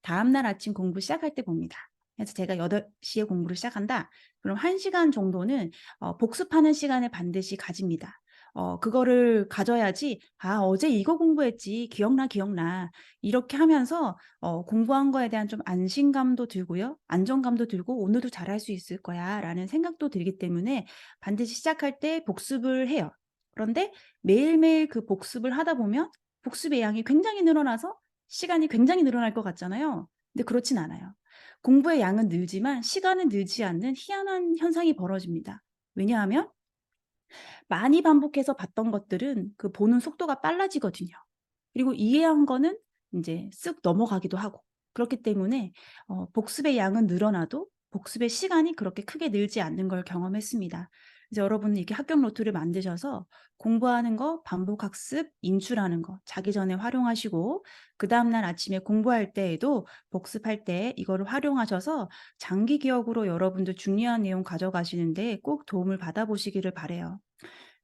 다음 날 아침 공부 시작할 때 봅니다. 그래서 제가 8 시에 공부를 시작한다. 그럼 1 시간 정도는 복습하는 시간을 반드시 가집니다. 그거를 가져야지 '아 어제 이거 공부했지. 기억나, 기억나.' 이렇게 하면서 공부한 거에 대한 좀 안심감도 들고요. 안정감도 들고 '오늘도 잘할 수 있을 거야.'라는 생각도 들기 때문에 반드시 시작할 때 복습을 해요. 그런데 매일매일 그 복습을 하다 보면 복습의 양이 굉장히 늘어나서 시간이 굉장히 늘어날 것 같잖아요. 근데 그렇진 않아요. 공부의 양은 늘지만 시간은 늘지 않는 희한한 현상이 벌어집니다. 왜냐하면 많이 반복해서 봤던 것들은 그 보는 속도가 빨라지거든요. 그리고 이해한 거는 인제 쓱 넘어가기도 하고. 그렇기 때문에 복습의 양은 늘어나도 복습의 시간이 그렇게 크게 늘지 않는 걸 경험했습니다. 그래서 여러분은 이렇게 합격 노트를 만드셔서 공부하는 거 반복 학습, 인출하는 거 자기 전에 활용하시고 그다음 날 아침에 공부할 때에도 복습할 때 이거를 활용하셔서 장기 기억으로 여러분들 중요한 내용 가져가시는 데 꼭 도움을 받아 보시기를 바라요.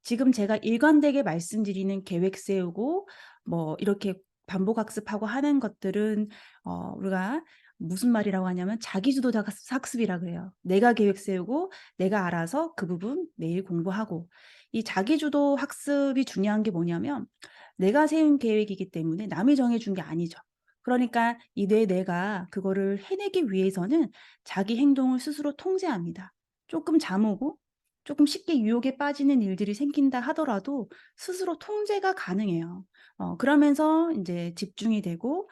지금 제가 일관되게 말씀드리는 계획 세우고 뭐 이렇게 반복 학습하고 하는 것들은 우리가 무슨 말이라고 하냐면 자기주도 학습이라 그래요. 내가 계획 세우고 내가 알아서 그 부분 매일 공부하고. 이 자기주도 학습이 중요한 게 뭐냐면 내가 세운 계획이기 때문에 남이 정해 준 게 아니죠. 그러니까 이 내가 그거를 해내기 위해서는 자기 행동을 스스로 통제합니다. 조금 잠오고 조금 쉽게 유혹에 빠지는 일들이 생긴다 하더라도 스스로 통제가 가능해요. 그러면서 인제 집중이 되고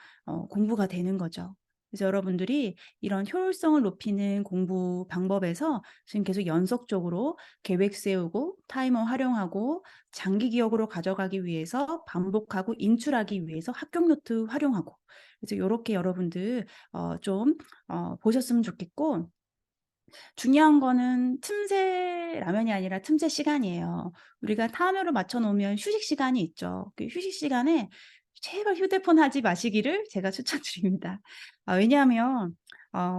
공부가 되는 거죠. 그래서 여러분들이 이런 효율성을 높이는 공부 방법에서 지금 계속 연속적으로 계획 세우고 타이머 활용하고 장기 기억으로 가져가기 위해서 반복하고 인출하기 위해서 합격 노트 활용하고 그래서 요렇게 여러분들 좀 보셨으면 좋겠고 중요한 거는 틈새 라면이 아니라 틈새 시간이에요. 우리가 타이머를 맞춰 놓으면 휴식 시간이 있죠. 그 휴식 시간에 제발 휴대폰 하지 마시기를 제가 추천드립니다. 왜냐하면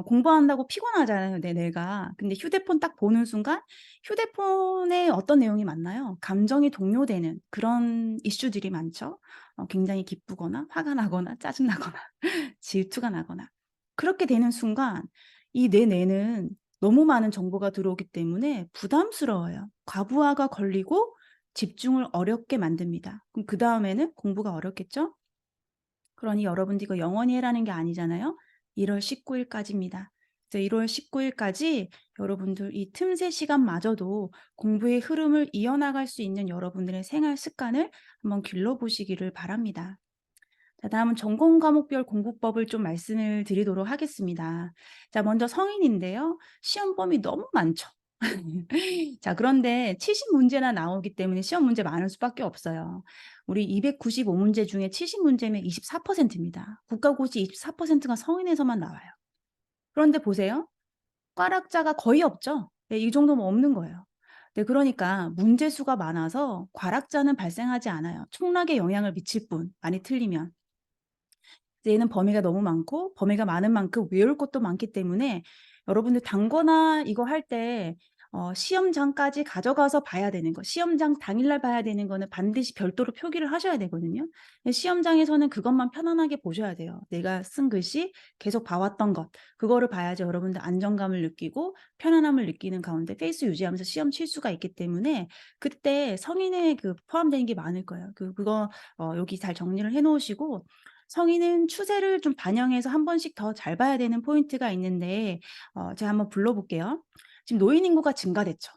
공부한다고 피곤하잖아요, 뇌가. 근데 휴대폰 딱 보는 순간 휴대폰에 어떤 내용이 많나요? 감정이 동요되는 그런 이슈들이 많죠. 굉장히 기쁘거나 화가 나거나 짜증 나거나 질투가 나거나. 그렇게 되는 순간 이 내 뇌는 너무 많은 정보가 들어오기 때문에 부담스러워요. 과부하가 걸리고 집중을 어렵게 만듭니다. 그럼 그다음에는 공부가 어렵겠죠? 그러니 여러분들 이거 영원히 해라는 게 아니잖아요. 1월 19 일까지입니다. 그래서 1월 19 일까지 여러분들 이 틈새 시간마저도 공부의 흐름을 이어나갈 수 있는 여러분들의 생활 습관을 한번 길러 보시기를 바랍니다. 자 다음은 전공 과목별 공부법을 좀 말씀을 드리도록 하겠습니다. 자 먼저 성인인데요. 시험 범위 너무 많죠. 자 그런데 70 문제나 나오기 때문에 시험 문제 많을 수밖에 없어요. 우리 295 문제 중에 70 문제면 24% 입니다. 국가고시 24%가 성인에서만 나와요. 그런데 보세요. 과락자가 거의 없죠. 네 이 정도면 없는 거예요. 네 그러니까 문제 수가 많아서 과락자는 발생하지 않아요. 총락에 영향을 미칠 뿐 많이 틀리면. 얘는 범위가 너무 많고 범위가 많은 만큼 외울 것도 많기 때문에 여러분들 단거나 이거 할 때 시험장까지 가져가서 봐야 되는 거 시험장 당일날 봐야 되는 거는 반드시 별도로 표기를 하셔야 되거든요. 근데 시험장에서는 그것만 편안하게 보셔야 돼요. 내가 쓴 글씨 계속 봐 왔던 것 그거를 봐야지 여러분들 안정감을 느끼고 편안함을 느끼는 가운데 페이스 유지하면서 시험 칠 수가 있기 때문에 그때 성인에 그 포함되는 게 많을 거예요. 그거 여기 잘 정리를 해 놓으시고 성인은 추세를 좀 반영해서 한 번씩 더 잘 봐야 되는 포인트가 있는데 제가 한번 불러 볼게요. 지금 노인 인구가 증가됐죠.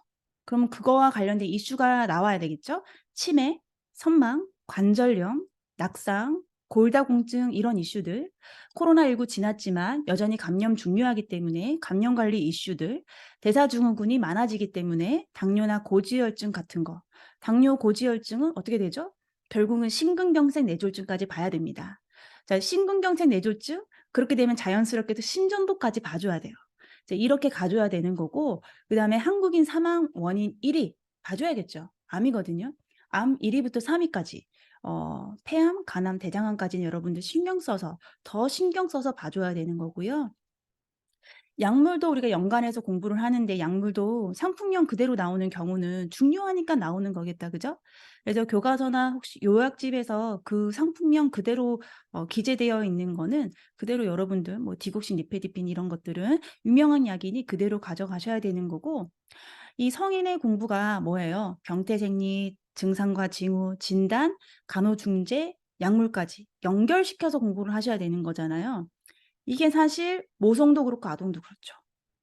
그러면 그거와 관련된 이슈가 나와야 되겠죠. 치매, 선망, 관절염, 낙상, 골다공증 이런 이슈들, 코로나19 지났지만 여전히 감염 중요하기 때문에 감염 관리 이슈들, 대사증후군이 많아지기 때문에 당뇨나 고지혈증 같은 거. 당뇨, 고지혈증은 어떻게 되죠? 결국은 심근경색 뇌졸중까지 봐야 됩니다. 자, 심근경색 뇌졸중 그렇게 되면 자연스럽게도 심전도까지 봐줘야 돼요. 이제 이렇게 가줘야 되는 거고, 그다음에 한국인 사망 원인 1위 봐줘야겠죠. 암이거든요. 암 1위부터 3위까지. 폐암, 간암, 대장암까지는 여러분들 더 신경 써서 봐줘야 되는 거고요. 약물도 우리가 연관해서 공부를 하는데 약물도 상품명 그대로 나오는 경우는 중요하니까 나오는 거겠다. 그죠? 그래서 교과서나 혹시 요약집에서 그 상품명 그대로 기재되어 있는 거는 그대로 여러분들 뭐 디국신, 니페디핀 이런 것들은 유명한 약이니 그대로 가져가셔야 되는 거고, 이 성인의 공부가 뭐예요? 병태생리, 증상과 징후, 진단, 간호중재, 약물까지 연결시켜서 공부를 하셔야 되는 거잖아요. 이게 사실 모성도 그렇고 아동도 그렇죠.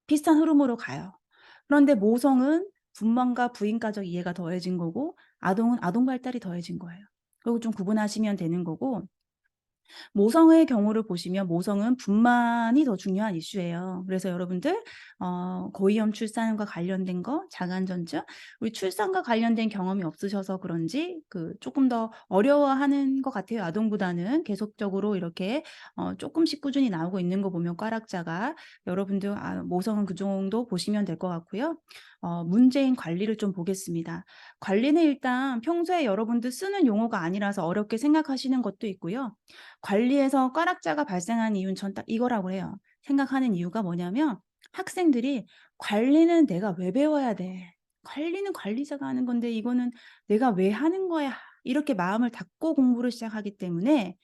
비슷한 흐름으로 가요. 그런데 모성은 분만과 부인과적 이해가 더해진 거고, 아동은 아동 발달이 더해진 거예요. 그리고 좀 구분하시면 되는 거고, 모성의 경우를 보시면 모성은 분만이 더 중요한 이슈예요. 그래서 여러분들 고위험 출산과 관련된 거, 자간전증, 우리 출산과 관련된 경험이 없으셔서 그런지 조금 더 어려워하는 것 같아요. 아동보다는 계속적으로 이렇게 조금씩 꾸준히 나오고 있는 거 보면 꽈락자가 여러분들 모성은 그 정도 보시면 될 것 같고요. 문제인 관리를 좀 보겠습니다. 관리는 일단 평소에 여러분들 쓰는 용어가 아니라서 어렵게 생각하시는 것도 있고요. 관리에서 꽈락자가 발생한 이유는 전 딱 이거라고 해요. 생각하는 이유가 뭐냐면 학생들이 '관리는 내가 왜 배워야 돼? 관리는 관리자가 하는 건데 이거는 내가 왜 하는 거야?' 이렇게 마음을 닫고 공부를 시작하기 때문에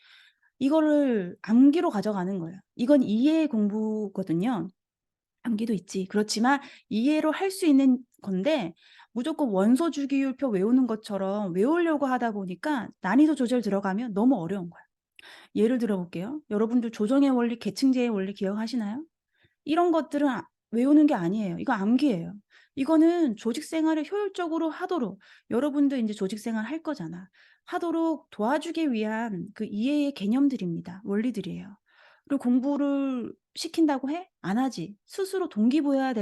이거를 암기로 가져가는 거예요. 이건 이해 공부거든요. 암기도 있지. 그렇지만 이해로 할 수 있는 건데 무조건 원소 주기율표 외우는 것처럼 외우려고 하다 보니까 난이도 조절 들어가면 너무 어려운 거야. 예를 들어 볼게요. 여러분들 조정의 원리, 계층제의 원리 기억하시나요? 이런 것들은 외우는 게 아니에요. 이거 암기예요. 이거는 조직 생활을 효율적으로 하도록, 여러분도 인제 조직 생활 할 거잖아. 하도록 도와주기 위한 그 이해의 개념들입니다. 원리들이에요. 그리고 공부를 시킨다고 해? 안 하지. 스스로 동기부여가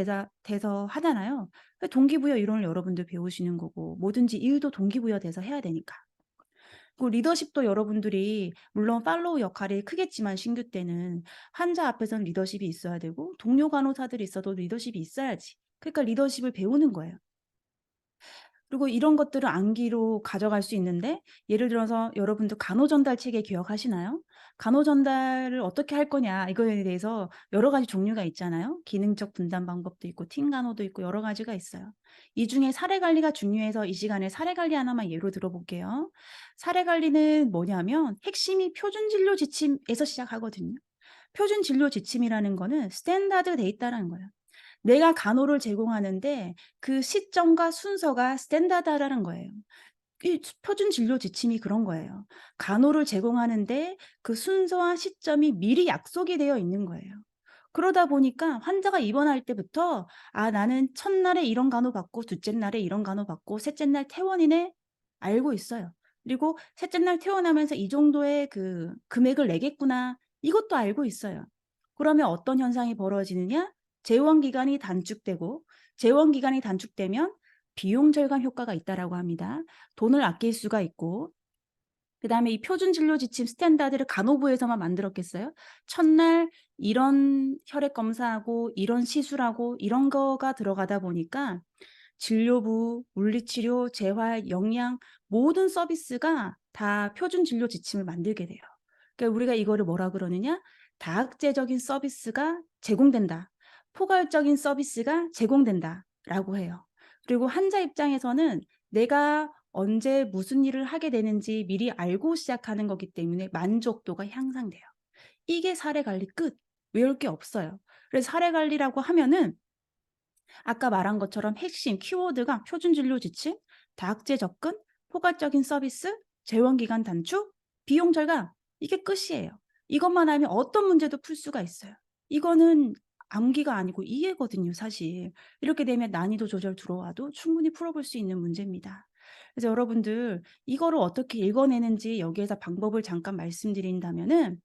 돼서 하잖아요. 그 동기부여 이론을 여러분들 배우시는 거고, 뭐든지 일도 동기부여 돼서 해야 되니까. 그 리더십도 여러분들이 물론 팔로우 역할이 크겠지만 신규 때는 환자 앞에서는 리더십이 있어야 되고 동료 간호사들이 있어도 리더십이 있어야지. 그러니까 리더십을 배우는 거예요. 그리고 이런 것들을 암기로 가져갈 수 있는데, 예를 들어서 여러분들 간호전달 체계 기억하시나요? 간호전달을 어떻게 할 거냐 이거에 대해서 여러 가지 종류가 있잖아요. 기능적 분단 방법도 있고 팀 간호도 있고 여러 가지가 있어요. 이 중에 사례 관리가 중요해서 이 시간에 사례 관리 하나만 예로 들어볼게요. 사례 관리는 뭐냐면 핵심이 표준 진료 지침에서 시작하거든요. 표준 진료 지침이라는 거는 스탠다드 데이터라는 거예요. 내가 간호를 제공하는데 그 시점과 순서가 스탠다드라는 거예요. 이 표준 진료 지침이 그런 거예요. 간호를 제공하는데 그 순서와 시점이 미리 약속이 되어 있는 거예요. 그러다 보니까 환자가 입원할 때부터 '아 나는 첫날에 이런 간호 받고 둘째 날에 이런 간호 받고 셋째 날 퇴원이네.' 알고 있어요. 그리고 셋째 날 퇴원하면서 '이 정도의 그 금액을 내겠구나.' 이것도 알고 있어요. 그러면 어떤 현상이 벌어지느냐? 재원 기간이 단축되고, 재원 기간이 단축되면 비용 절감 효과가 있다라고 합니다. 돈을 아낄 수가 있고, 그다음에 이 표준 진료 지침 스탠다드를 간호부에서만 만들었겠어요? 첫날 이런 혈액 검사하고 이런 시술하고 이런 거가 들어가다 보니까 진료부, 물리치료, 재활, 영양 모든 서비스가 다 표준 진료 지침을 만들게 돼요. 그러니까 우리가 이거를 뭐라 그러느냐? 다학제적인 서비스가 제공된다. 포괄적인 서비스가 제공된다라고 해요. 그리고 환자 입장에서는 내가 언제 무슨 일을 하게 되는지 미리 알고 시작하는 거기 때문에 만족도가 향상돼요. 이게 사례 관리 끝. 외울 게 없어요. 그래서 사례 관리라고 하면은 아까 말한 것처럼 핵심 키워드가 표준 진료 지침, 다학제 접근, 포괄적인 서비스, 재원 기간 단축, 비용 절감, 이게 끝이에요. 이것만 하면 어떤 문제도 풀 수가 있어요. 이거는 암기가 아니고 이해거든요, 사실. 이렇게 되면 난이도 조절 들어와도 충분히 풀어볼 수 있는 문제입니다. 그래서 여러분들 이거를 어떻게 읽어내는지 여기에서 방법을 잠깐 말씀드린다면은,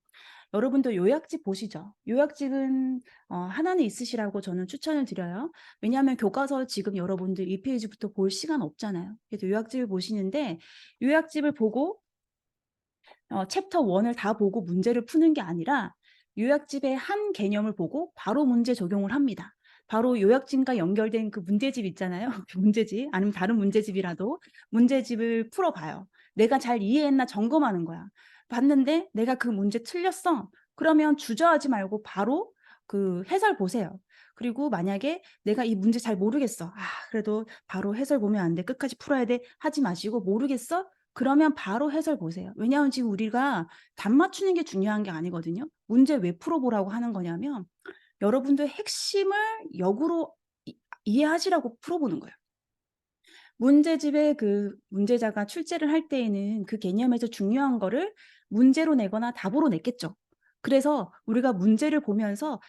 여러분도 요약집 보시죠. 요약집은 하나는 있으시라고 저는 추천을 드려요. 왜냐하면 교과서 지금 여러분들 2 페이지부터 볼 시간 없잖아요. 그래서 요약집을 보시는데, 요약집을 보고 챕터 1을 다 보고 문제를 푸는 게 아니라 요약집의 한 개념을 보고 바로 문제 적용을 합니다. 바로 요약집과 연결된 그 문제집 있잖아요. 그 문제집, 아니면 다른 문제집이라도 문제집을 풀어 봐요. 내가 잘 이해했나 점검하는 거야. 봤는데 내가 그 문제 틀렸어. 그러면 주저하지 말고 바로 그 해설 보세요. 그리고 만약에 내가 이 문제 잘 모르겠어. 그래도 바로 해설 보면 안 돼. 끝까지 풀어야 돼. 하지 마시고, 모르겠어? 그러면 바로 해설 보세요. 왜냐하면 지금 우리가 답 맞추는 게 중요한 게 아니거든요. 문제 왜 풀어보라고 하는 거냐면, 여러분들 핵심을 역으로 이해하시라고 풀어보는 거예요. 문제집에 그 문제자가 출제를 할 때에는 그 개념에서 중요한 거를 문제로 내거나 답으로 냈겠죠. 그래서 우리가 문제를 보면서 '아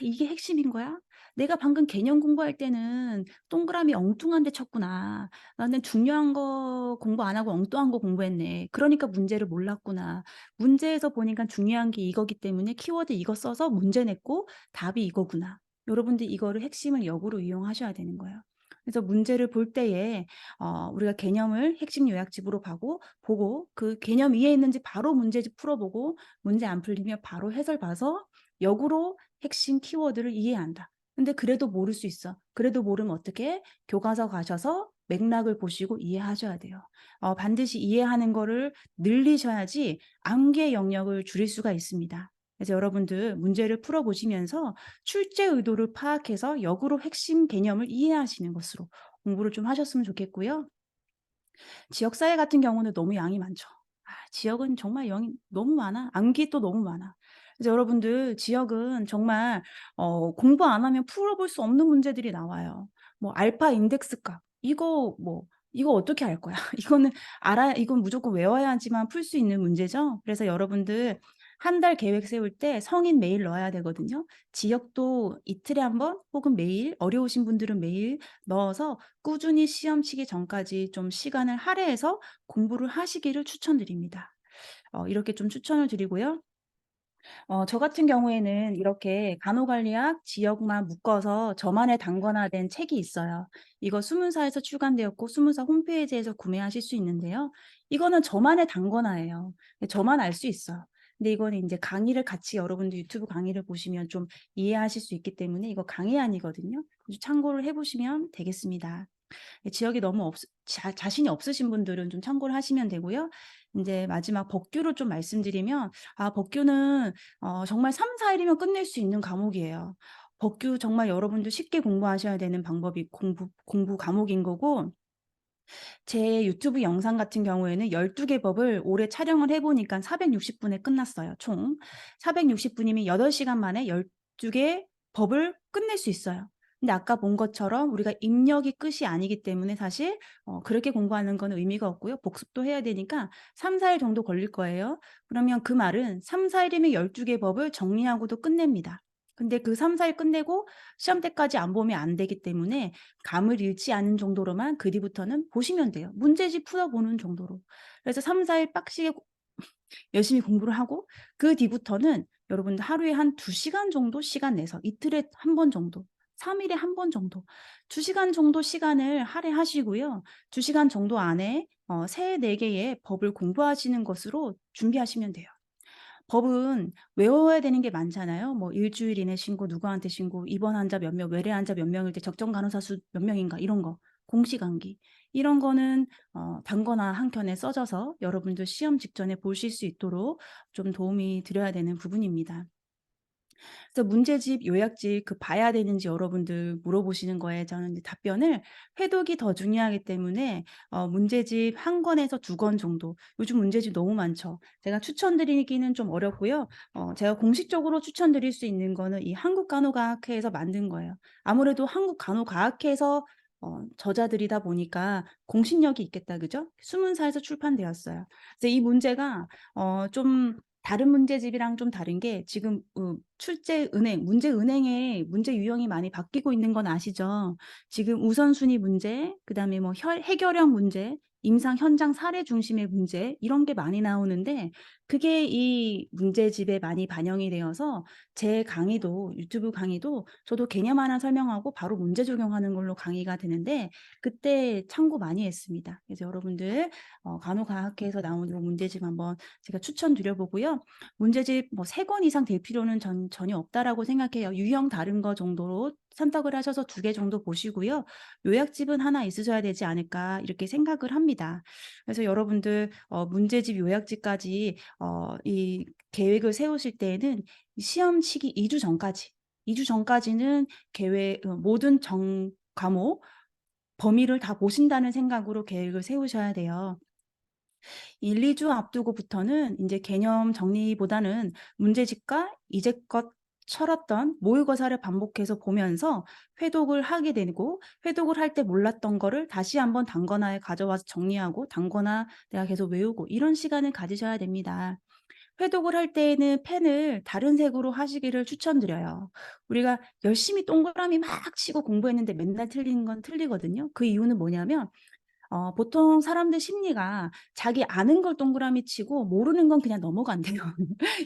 이게 핵심인 거야? 내가 방금 개념 공부할 때는 동그라미 엉뚱한 데 쳤구나. 나는 중요한 거 공부 안 하고 엉뚱한 거 공부했네. 그러니까 문제를 몰랐구나. 문제에서 보니까 중요한 게 이거기 때문에 키워드 이거 써서 문제 냈고 답이 이거구나.' 여러분들 이거를 핵심을 역으로 이용하셔야 되는 거예요. 그래서 문제를 볼 때에 우리가 개념을 핵심 요약집으로 보고 그 개념 이해했는지 바로 문제집 풀어보고, 문제 안 풀리면 바로 해설 봐서 역으로 핵심 키워드를 이해한다. 근데 그래도 모를 수 있어. 그래도 모르면 어떻게? 교과서 가셔서 맥락을 보시고 이해하셔야 돼요. 반드시 이해하는 거를 늘리셔야지 암기의 영역을 줄일 수가 있습니다. 그래서 여러분들 문제를 풀어 보시면서 출제 의도를 파악해서 역으로 핵심 개념을 이해하시는 것으로 공부를 좀 하셨으면 좋겠고요. 지역사회 같은 경우는 너무 양이 많죠. 지역은 정말 양이 너무 많아. 암기 또 너무 많아. 그래서 여러분들 지역은 정말 공부 안 하면 풀어볼 수 없는 문제들이 나와요. 뭐 알파 인덱스 값 이거 어떻게 알 거야. 이거는 이건 무조건 외워야지만 풀 수 있는 문제죠. 그래서 여러분들 한 달 계획 세울 때 성인 매일 넣어야 되거든요. 지역도 이틀에 한 번 혹은 매일, 어려우신 분들은 매일 넣어서 꾸준히 시험 치기 전까지 좀 시간을 할애해서 공부를 하시기를 추천드립니다. 이렇게 좀 추천을 드리고요. 저 같은 경우에는 이렇게 간호관리학 지역만 묶어서 저만의 단권화된 책이 있어요. 이거 수문사에서 출간되었고 수문사 홈페이지에서 구매하실 수 있는데요. 이거는 저만의 단권화예요. 저만 알 수 있어요. 근데 이거는 인제 강의를 같이 여러분들 유튜브 강의를 보시면 좀 이해하실 수 있기 때문에 이거 강의안이거든요. 그래서 참고를 해 보시면 되겠습니다. 지역이 너무 자신이 없으신 분들은 좀 참고를 하시면 되고요. 인제 마지막 법규를 좀 말씀드리면, 법규는 정말 3-4 일이면 끝낼 수 있는 과목이에요. 법규 정말 여러분들 쉽게 공부하셔야 되는 방법이 공부 과목인 거고, 제 유튜브 영상 같은 경우에는 12개 법을 올해 촬영을 해 보니까 460 분에 끝났어요, 총. 460 분이면 8 시간 만에 12개 법을 끝낼 수 있어요. 근데 아까 본 것처럼 우리가 입력이 끝이 아니기 때문에 사실 그렇게 공부하는 건 의미가 없고요. 복습도 해야 되니까 3-4일 정도 걸릴 거예요. 그러면 그 말은 3-4 일이면 12개 법을 정리하고도 끝냅니다. 근데 그 3-4일 끝내고 시험 때까지 안 보면 안 되기 때문에 감을 잃지 않은 정도로만 그 뒤부터는 보시면 돼요. 문제집 풀어 보는 정도로. 그래서 3-4일 빡시게 열심히 공부를 하고, 그 뒤부터는 여러분들 하루에 한 2 시간 정도 시간 내서, 이틀에 한 번 정도, 3 일에 한 번 정도, 2 시간 정도 시간을 할애하시고요. 2 시간 정도 안에 3-4 개의 법을 공부하시는 것으로 준비하시면 돼요. 법은 외워야 되는 게 많잖아요. 뭐 일주일 이내 신고, 누구한테 신고, 입원 환자 몇 명, 외래 환자 몇 명일 때 적정 간호사 수 몇 명인가 이런 거, 공식 암기. 이런 거는 단거나 한 켠에 써져서 여러분들 시험 직전에 보실 수 있도록 좀 도움이 드려야 되는 부분입니다. 그래서 문제집, 요약집 봐야 되는지 여러분들 물어보시는 거에 저는 이제 답변을, 회독이 더 중요하기 때문에 문제집 1 권에서 2권 정도, 요즘 문제집 너무 많죠. 제가 추천드리기는 좀 어렵고요. 제가 공식적으로 추천드릴 수 있는 거는 이 한국간호과학회에서 만든 거예요. 아무래도 한국간호과학회에서 저자들이다 보니까 공신력이 있겠다, 그죠? 수문사에서 출판되었어요. 그래서 이 문제가 좀 다른 문제집이랑 좀 다른 게, 지금 출제 은행, 문제 은행의 문제 유형이 많이 바뀌고 있는 건 아시죠? 지금 우선순위 문제, 그다음에 뭐 해결형 문제, 임상 현장 사례 중심의 문제 이런 게 많이 나오는데 그게 이 문제집에 많이 반영이 되어서 제 강의도 유튜브 강의도 저도 개념 하나 설명하고 바로 문제 적용하는 걸로 강의가 되는데 그때 참고 많이 했습니다. 그래서 여러분들 간호과학회에서 나온 요 문제집 한번 제가 추천드려 보고요. 문제집 뭐 3권 이상 될 필요는 전혀 없다라고 생각해요. 유형 다른 거 정도로 선택을 하셔서 2개 정도 보시고요. 요약집은 하나 있으셔야 되지 않을까 이렇게 생각을 합니다. 그래서 여러분들 문제집 요약집까지 이 계획을 세우실 때에는 시험 치기 2주 전까지 2주 전까지는 계획 모든 과목 범위를 다 보신다는 생각으로 계획을 세우셔야 돼요. 1-2주 앞두고부터는 인제 개념 정리보다는 문제집과 이제껏 쳐왔던 모의고사를 반복해서 보면서 회독을 하게 되고 회독을 할 때 몰랐던 거를 다시 한번 단권화에 가져와서 정리하고 단권화 내가 계속 외우고 이런 시간을 가지셔야 됩니다. 회독을 할 때에는 펜을 다른 색으로 하시기를 추천드려요. 우리가 열심히 동그라미 막 치고 공부했는데 맨날 틀리는 건 틀리거든요. 그 이유는 뭐냐면 보통 사람들 심리가 자기 아는 걸 동그라미 치고 모르는 건 그냥 넘어간대요.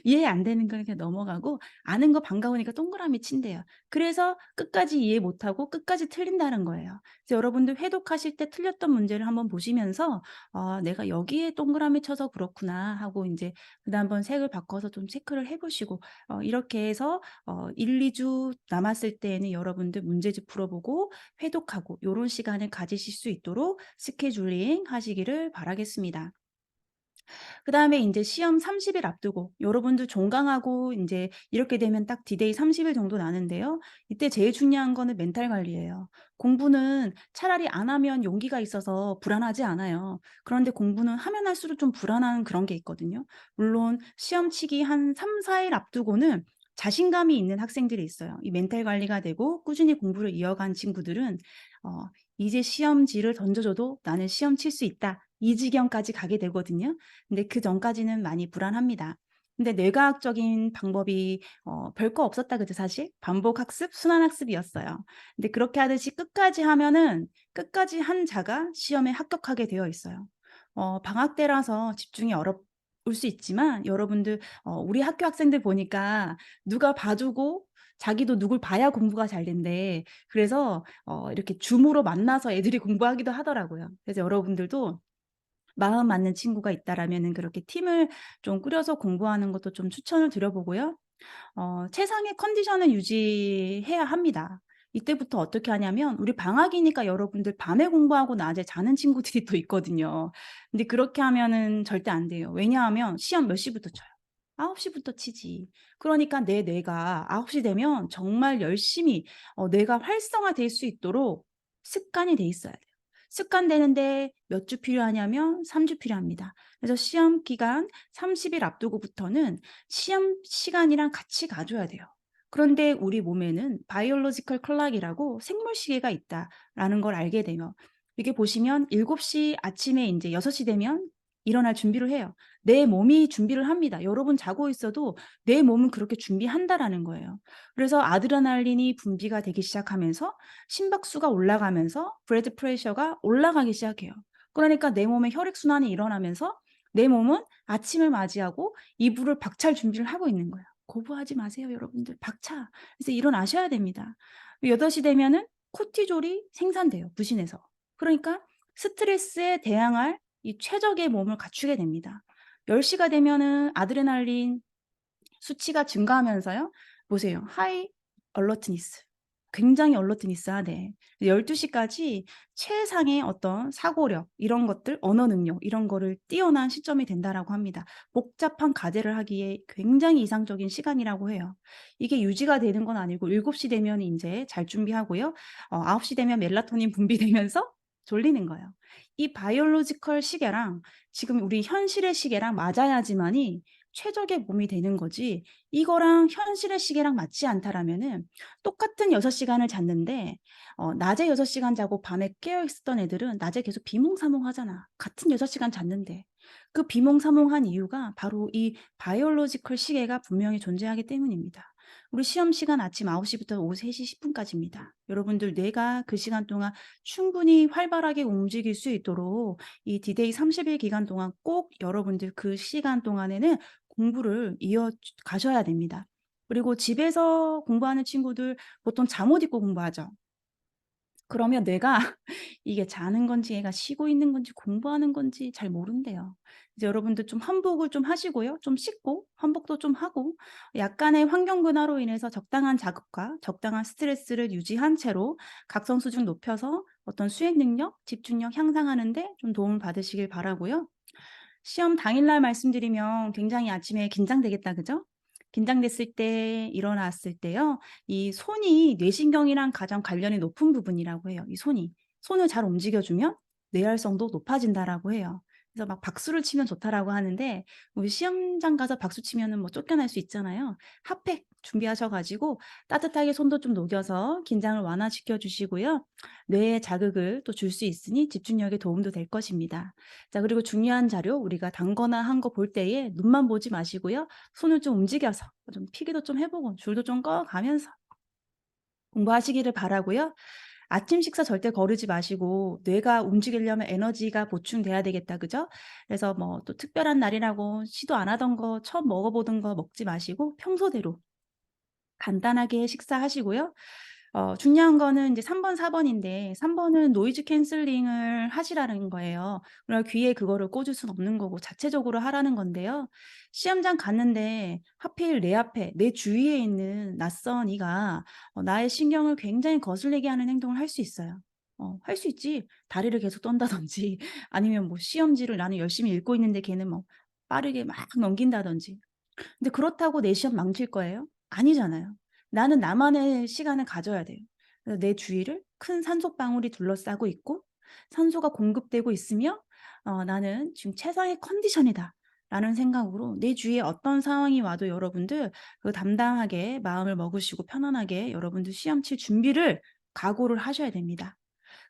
이해 안 되는 건 그냥 넘어가고 아는 거 반가우니까 동그라미 친대요. 그래서 끝까지 이해 못하고 끝까지 틀린다는 거예요. 그래서 여러분들 회독하실 때 틀렸던 문제를 한번 보시면서 '아 내가 여기에 동그라미 쳐서 그렇구나.' 하고 인제 그다음번 색을 바꿔서 좀 체크를 해 보시고 이렇게 해서 1-2주 남았을 때에는 여러분들 문제집 풀어보고 회독하고 요런 시간을 가지실 수 있도록 스케줄링 하시기를 바라겠습니다. 그다음에 인제 시험 30일 앞두고 여러분들 종강하고 인제 이렇게 되면 딱 디데이 30일 정도 나는데요. 이때 제일 중요한 거는 멘탈 관리예요. 공부는 차라리 안 하면 용기가 있어서 불안하지 않아요. 그런데 공부는 하면 할수록 좀 불안한 그런 게 있거든요. 물론 시험 치기 한 3-4일 앞두고는 자신감이 있는 학생들이 있어요. 이 멘탈 관리가 되고 꾸준히 공부를 이어간 친구들은 어 '이제 시험지를 던져 줘도 나는 시험 칠 수 있다.' 이 지경까지 가게 되거든요. 근데 그전까지는 많이 불안합니다. 근데 뇌과학적인 방법이 별거 없었다 그죠 사실? 반복 학습, 순환 학습이었어요. 근데 그렇게 하듯이 끝까지 하면은 끝까지 한 자가 시험에 합격하게 되어 있어요. 방학 때라서 집중이 어려울 수 있지만 여러분들 우리 학교 학생들 보니까 누가 봐 주고 자기도 누굴 봐야 공부가 잘 된대. 그래서 이렇게 줌으로 만나서 애들이 공부하기도 하더라고요. 그래서 여러분들도 마음 맞는 친구가 있다라면은 그렇게 팀을 좀 꾸려서 공부하는 것도 좀 추천을 드려 보고요. 최상의 컨디션을 유지해야 합니다. 이때부터 어떻게 하냐면 우리 방학이니까 여러분들 밤에 공부하고 낮에 자는 친구들이 또 있거든요. 근데 그렇게 하면은 절대 안 돼요. 왜냐하면 시험 몇 시부터 쳐요? 9시 부터 치지. 그러니까 내 뇌가 9시 되면 정말 열심히 뇌가 활성화될 수 있도록 습관이 돼 있어야 돼요. 습관되는데 몇 주 필요하냐면 3주 필요합니다. 그래서 시험 기간 30일 앞두고부터는 시험 시간이랑 같이 가 줘야 돼요. 그런데 우리 몸에는 바이올로지컬 클락이라고 생물 시계가 있다라는 걸 알게 되면 이게 보시면 7시 아침에 인제 6시 되면 일어날 준비를 해요. 내 몸이 준비를 합니다. 여러분 자고 있어도 내 몸은 그렇게 준비한다라는 거예요. 그래서 아드레날린이 분비가 되기 시작하면서 심박수가 올라가면서 블러드 프레셔가 올라가기 시작해요. 그러니까 내 몸의 혈액 순환이 일어나면서 내 몸은 아침을 맞이하고 이불을 박찰 준비를 하고 있는 거예요. 거부하지 마세요 여러분들. 박차. 그래서 일어나셔야 됩니다. 8시 되면은 코티졸이 생산돼요 부신에서. 그러니까 스트레스에 대항할 이 최적의 몸을 갖추게 됩니다. 10 시가 되면은 아드레날린 수치가 증가하면서요. 보세요. 하이 얼러트니스. 굉장히 얼러트니스하네. 12 시까지 최상의 어떤 사고력 이런 것들 언어 능력 이런 거를 뛰어난 시점이 된다라고 합니다. 복잡한 과제를 하기에 굉장히 이상적인 시간이라고 해요. 이게 유지가 되는 건 아니고 7시 되면 인제 잘 준비하고요. 9시 되면 멜라토닌 분비되면서 졸리는 거예요. 이 바이올로지컬 시계랑 지금 우리 현실의 시계랑 맞아야지만이 최적의 몸이 되는 거지 이거랑 현실의 시계랑 맞지 않다라면은 똑같은 6 시간을 잤는데 낮에 6 시간 자고 밤에 깨어 있었던 애들은 낮에 계속 비몽사몽하잖아. 같은 6 시간 잤는데. 그 비몽사몽한 이유가 바로 이 바이올로지컬 시계가 분명히 존재하기 때문입니다. 우리 시험 시간 아침 9시 시부터 오후 3시 10 분까지입니다. 여러분들 뇌가 그 시간 동안 충분히 활발하게 움직일 수 있도록 이 디데이 30일 기간 동안 꼭 여러분들 그 시간 동안에는 공부를 이어 가셔야 됩니다. 그리고 집에서 공부하는 친구들 보통 잠옷 입고 공부하죠. 그러면 뇌가 이게 자는 건지 얘가 쉬고 있는 건지 공부하는 건지 잘 모른대요. 이제 여러분들 좀 환복을 좀 하시고요. 좀 씻고 환복도 좀 하고 약간의 환경 변화로 인해서 적당한 자극과 적당한 스트레스를 유지한 채로 각성 수준 높여서 어떤 수행 능력, 집중력 향상하는 데 좀 도움을 받으시길 바라고요. 시험 당일날 말씀드리면 굉장히 아침에 긴장되겠다 그죠? 긴장됐을 때 일어났을 때요. 이 손이 뇌신경이랑 가장 관련이 높은 부분이라고 해요. 이 손이. 손을 잘 움직여 주면 뇌활성도 높아진다라고 해요. 그래서 막 박수를 치면 좋다라고 하는데 우리 시험장 가서 박수 치면은 뭐 쫓겨날 수 있잖아요. 핫팩 준비하셔 가지고 따뜻하게 손도 좀 녹여서 긴장을 완화시켜 주시고요. 뇌에 자극을 또 줄 수 있으니 집중력에 도움도 될 것입니다. 자 그리고 중요한 자료 우리가 단거나 한 거 볼 때에 눈만 보지 마시고요. 손을 좀 움직여서 좀 필기도 좀 해 보고 줄도 좀 꺼 가면서 공부하시기를 바라고요. 아침 식사 절대 거르지 마시고 뇌가 움직이려면 에너지가 보충돼야 되겠다. 그죠? 그래서 뭐 또 특별한 날이라고 시도 안 하던 거 처음 먹어 보던 거 먹지 마시고 평소대로 간단하게 식사하시고요. 중요한 거는 이제 3 번, 4 번인데 3 번은 노이즈 캔슬링을 하시라는 거예요. 그러니까 귀에 그거를 꽂을 수는 없는 거고 자체적으로 하라는 건데요. 시험장 갔는데 하필 내 앞에 내 주위에 있는 낯선 이가 나의 신경을 굉장히 거슬리게 하는 행동을 할 수 있어요. 할 수 있지. 다리를 계속 떤다든지 아니면 뭐 시험지를 나는 열심히 읽고 있는데 걔는 뭐 빠르게 막 넘긴다든지. 근데 그렇다고 내 시험 망칠 거예요? 아니잖아요. 나는 나만의 시간을 가져야 돼요. 그래서 내 주위를 큰 산소방울이 둘러싸고 있고 산소가 공급되고 있으며 '나는 지금 최상의 컨디션이다.'라는 생각으로 내 주위에 어떤 상황이 와도 여러분들 담당하게 마음을 먹으시고 편안하게 여러분들 시험 칠 준비를 각오를 하셔야 됩니다.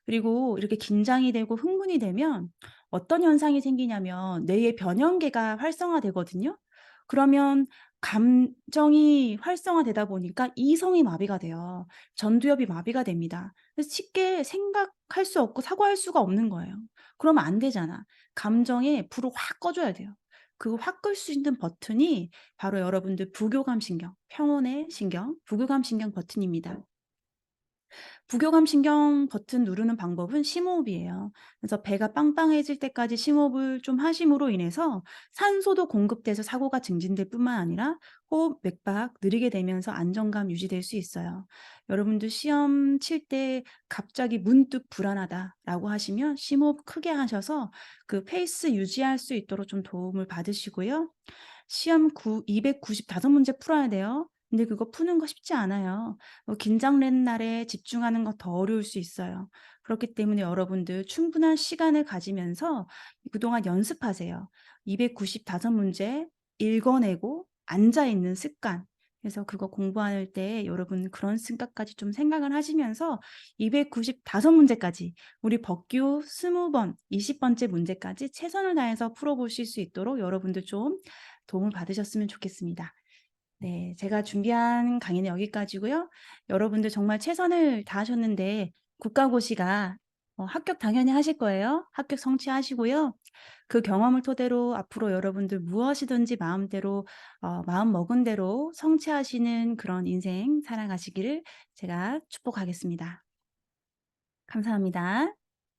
그리고 이렇게 긴장이 되고 흥분이 되면 어떤 현상이 생기냐면 뇌의 변형계가 활성화되거든요. 그러면 감정이 활성화되다 보니까 이성이 마비가 돼요. 전두엽이 마비가 됩니다. 그래서 쉽게 생각할 수 없고 사고할 수가 없는 거예요. 그러면 안 되잖아. 감정에 불을 확 꺼 줘야 돼요. 그 확 끌 수 있는 버튼이 바로 여러분들 부교감 신경, 평온의 신경, 부교감 신경 버튼입니다. 부교감 신경 버튼 누르는 방법은 심호흡이에요. 그래서 배가 빵빵해질 때까지 심호흡을 좀 하심으로 인해서 산소도 공급돼서 사고가 증진될 뿐만 아니라 호흡, 맥박 느리게 되면서 안정감 유지될 수 있어요. 여러분들 시험 칠 때 갑자기 문득 불안하다라고 하시면 심호흡 크게 하셔서 그 페이스 유지할 수 있도록 좀 도움을 받으시고요. 시험 295 문제 풀어야 돼요. 근데 그거 푸는 거 쉽지 않아요. 긴장된 날에 집중하는 거 더 어려울 수 있어요. 그렇기 때문에 여러분들 충분한 시간을 가지면서 그동안 연습하세요. 295 문제 읽어내고 앉아 있는 습관. 그래서 그거 공부할 때 여러분 그런 생각까지 좀 생각을 하시면서 295 문제까지 우리 법규 20번 20 번째 문제까지 최선을 다해서 풀어 보실 수 있도록 여러분들 좀 도움을 받으셨으면 좋겠습니다. 네. 제가 준비한 강의는 여기까지고요. 여러분들 정말 최선을 다하셨는데 국가고시가 합격 당연히 하실 거예요. 합격 성취하시고요. 그 경험을 토대로 앞으로 여러분들 무엇이든지 마음대로 마음 먹은 대로 성취하시는 그런 인생 살아가시기를 제가 축복하겠습니다. 감사합니다.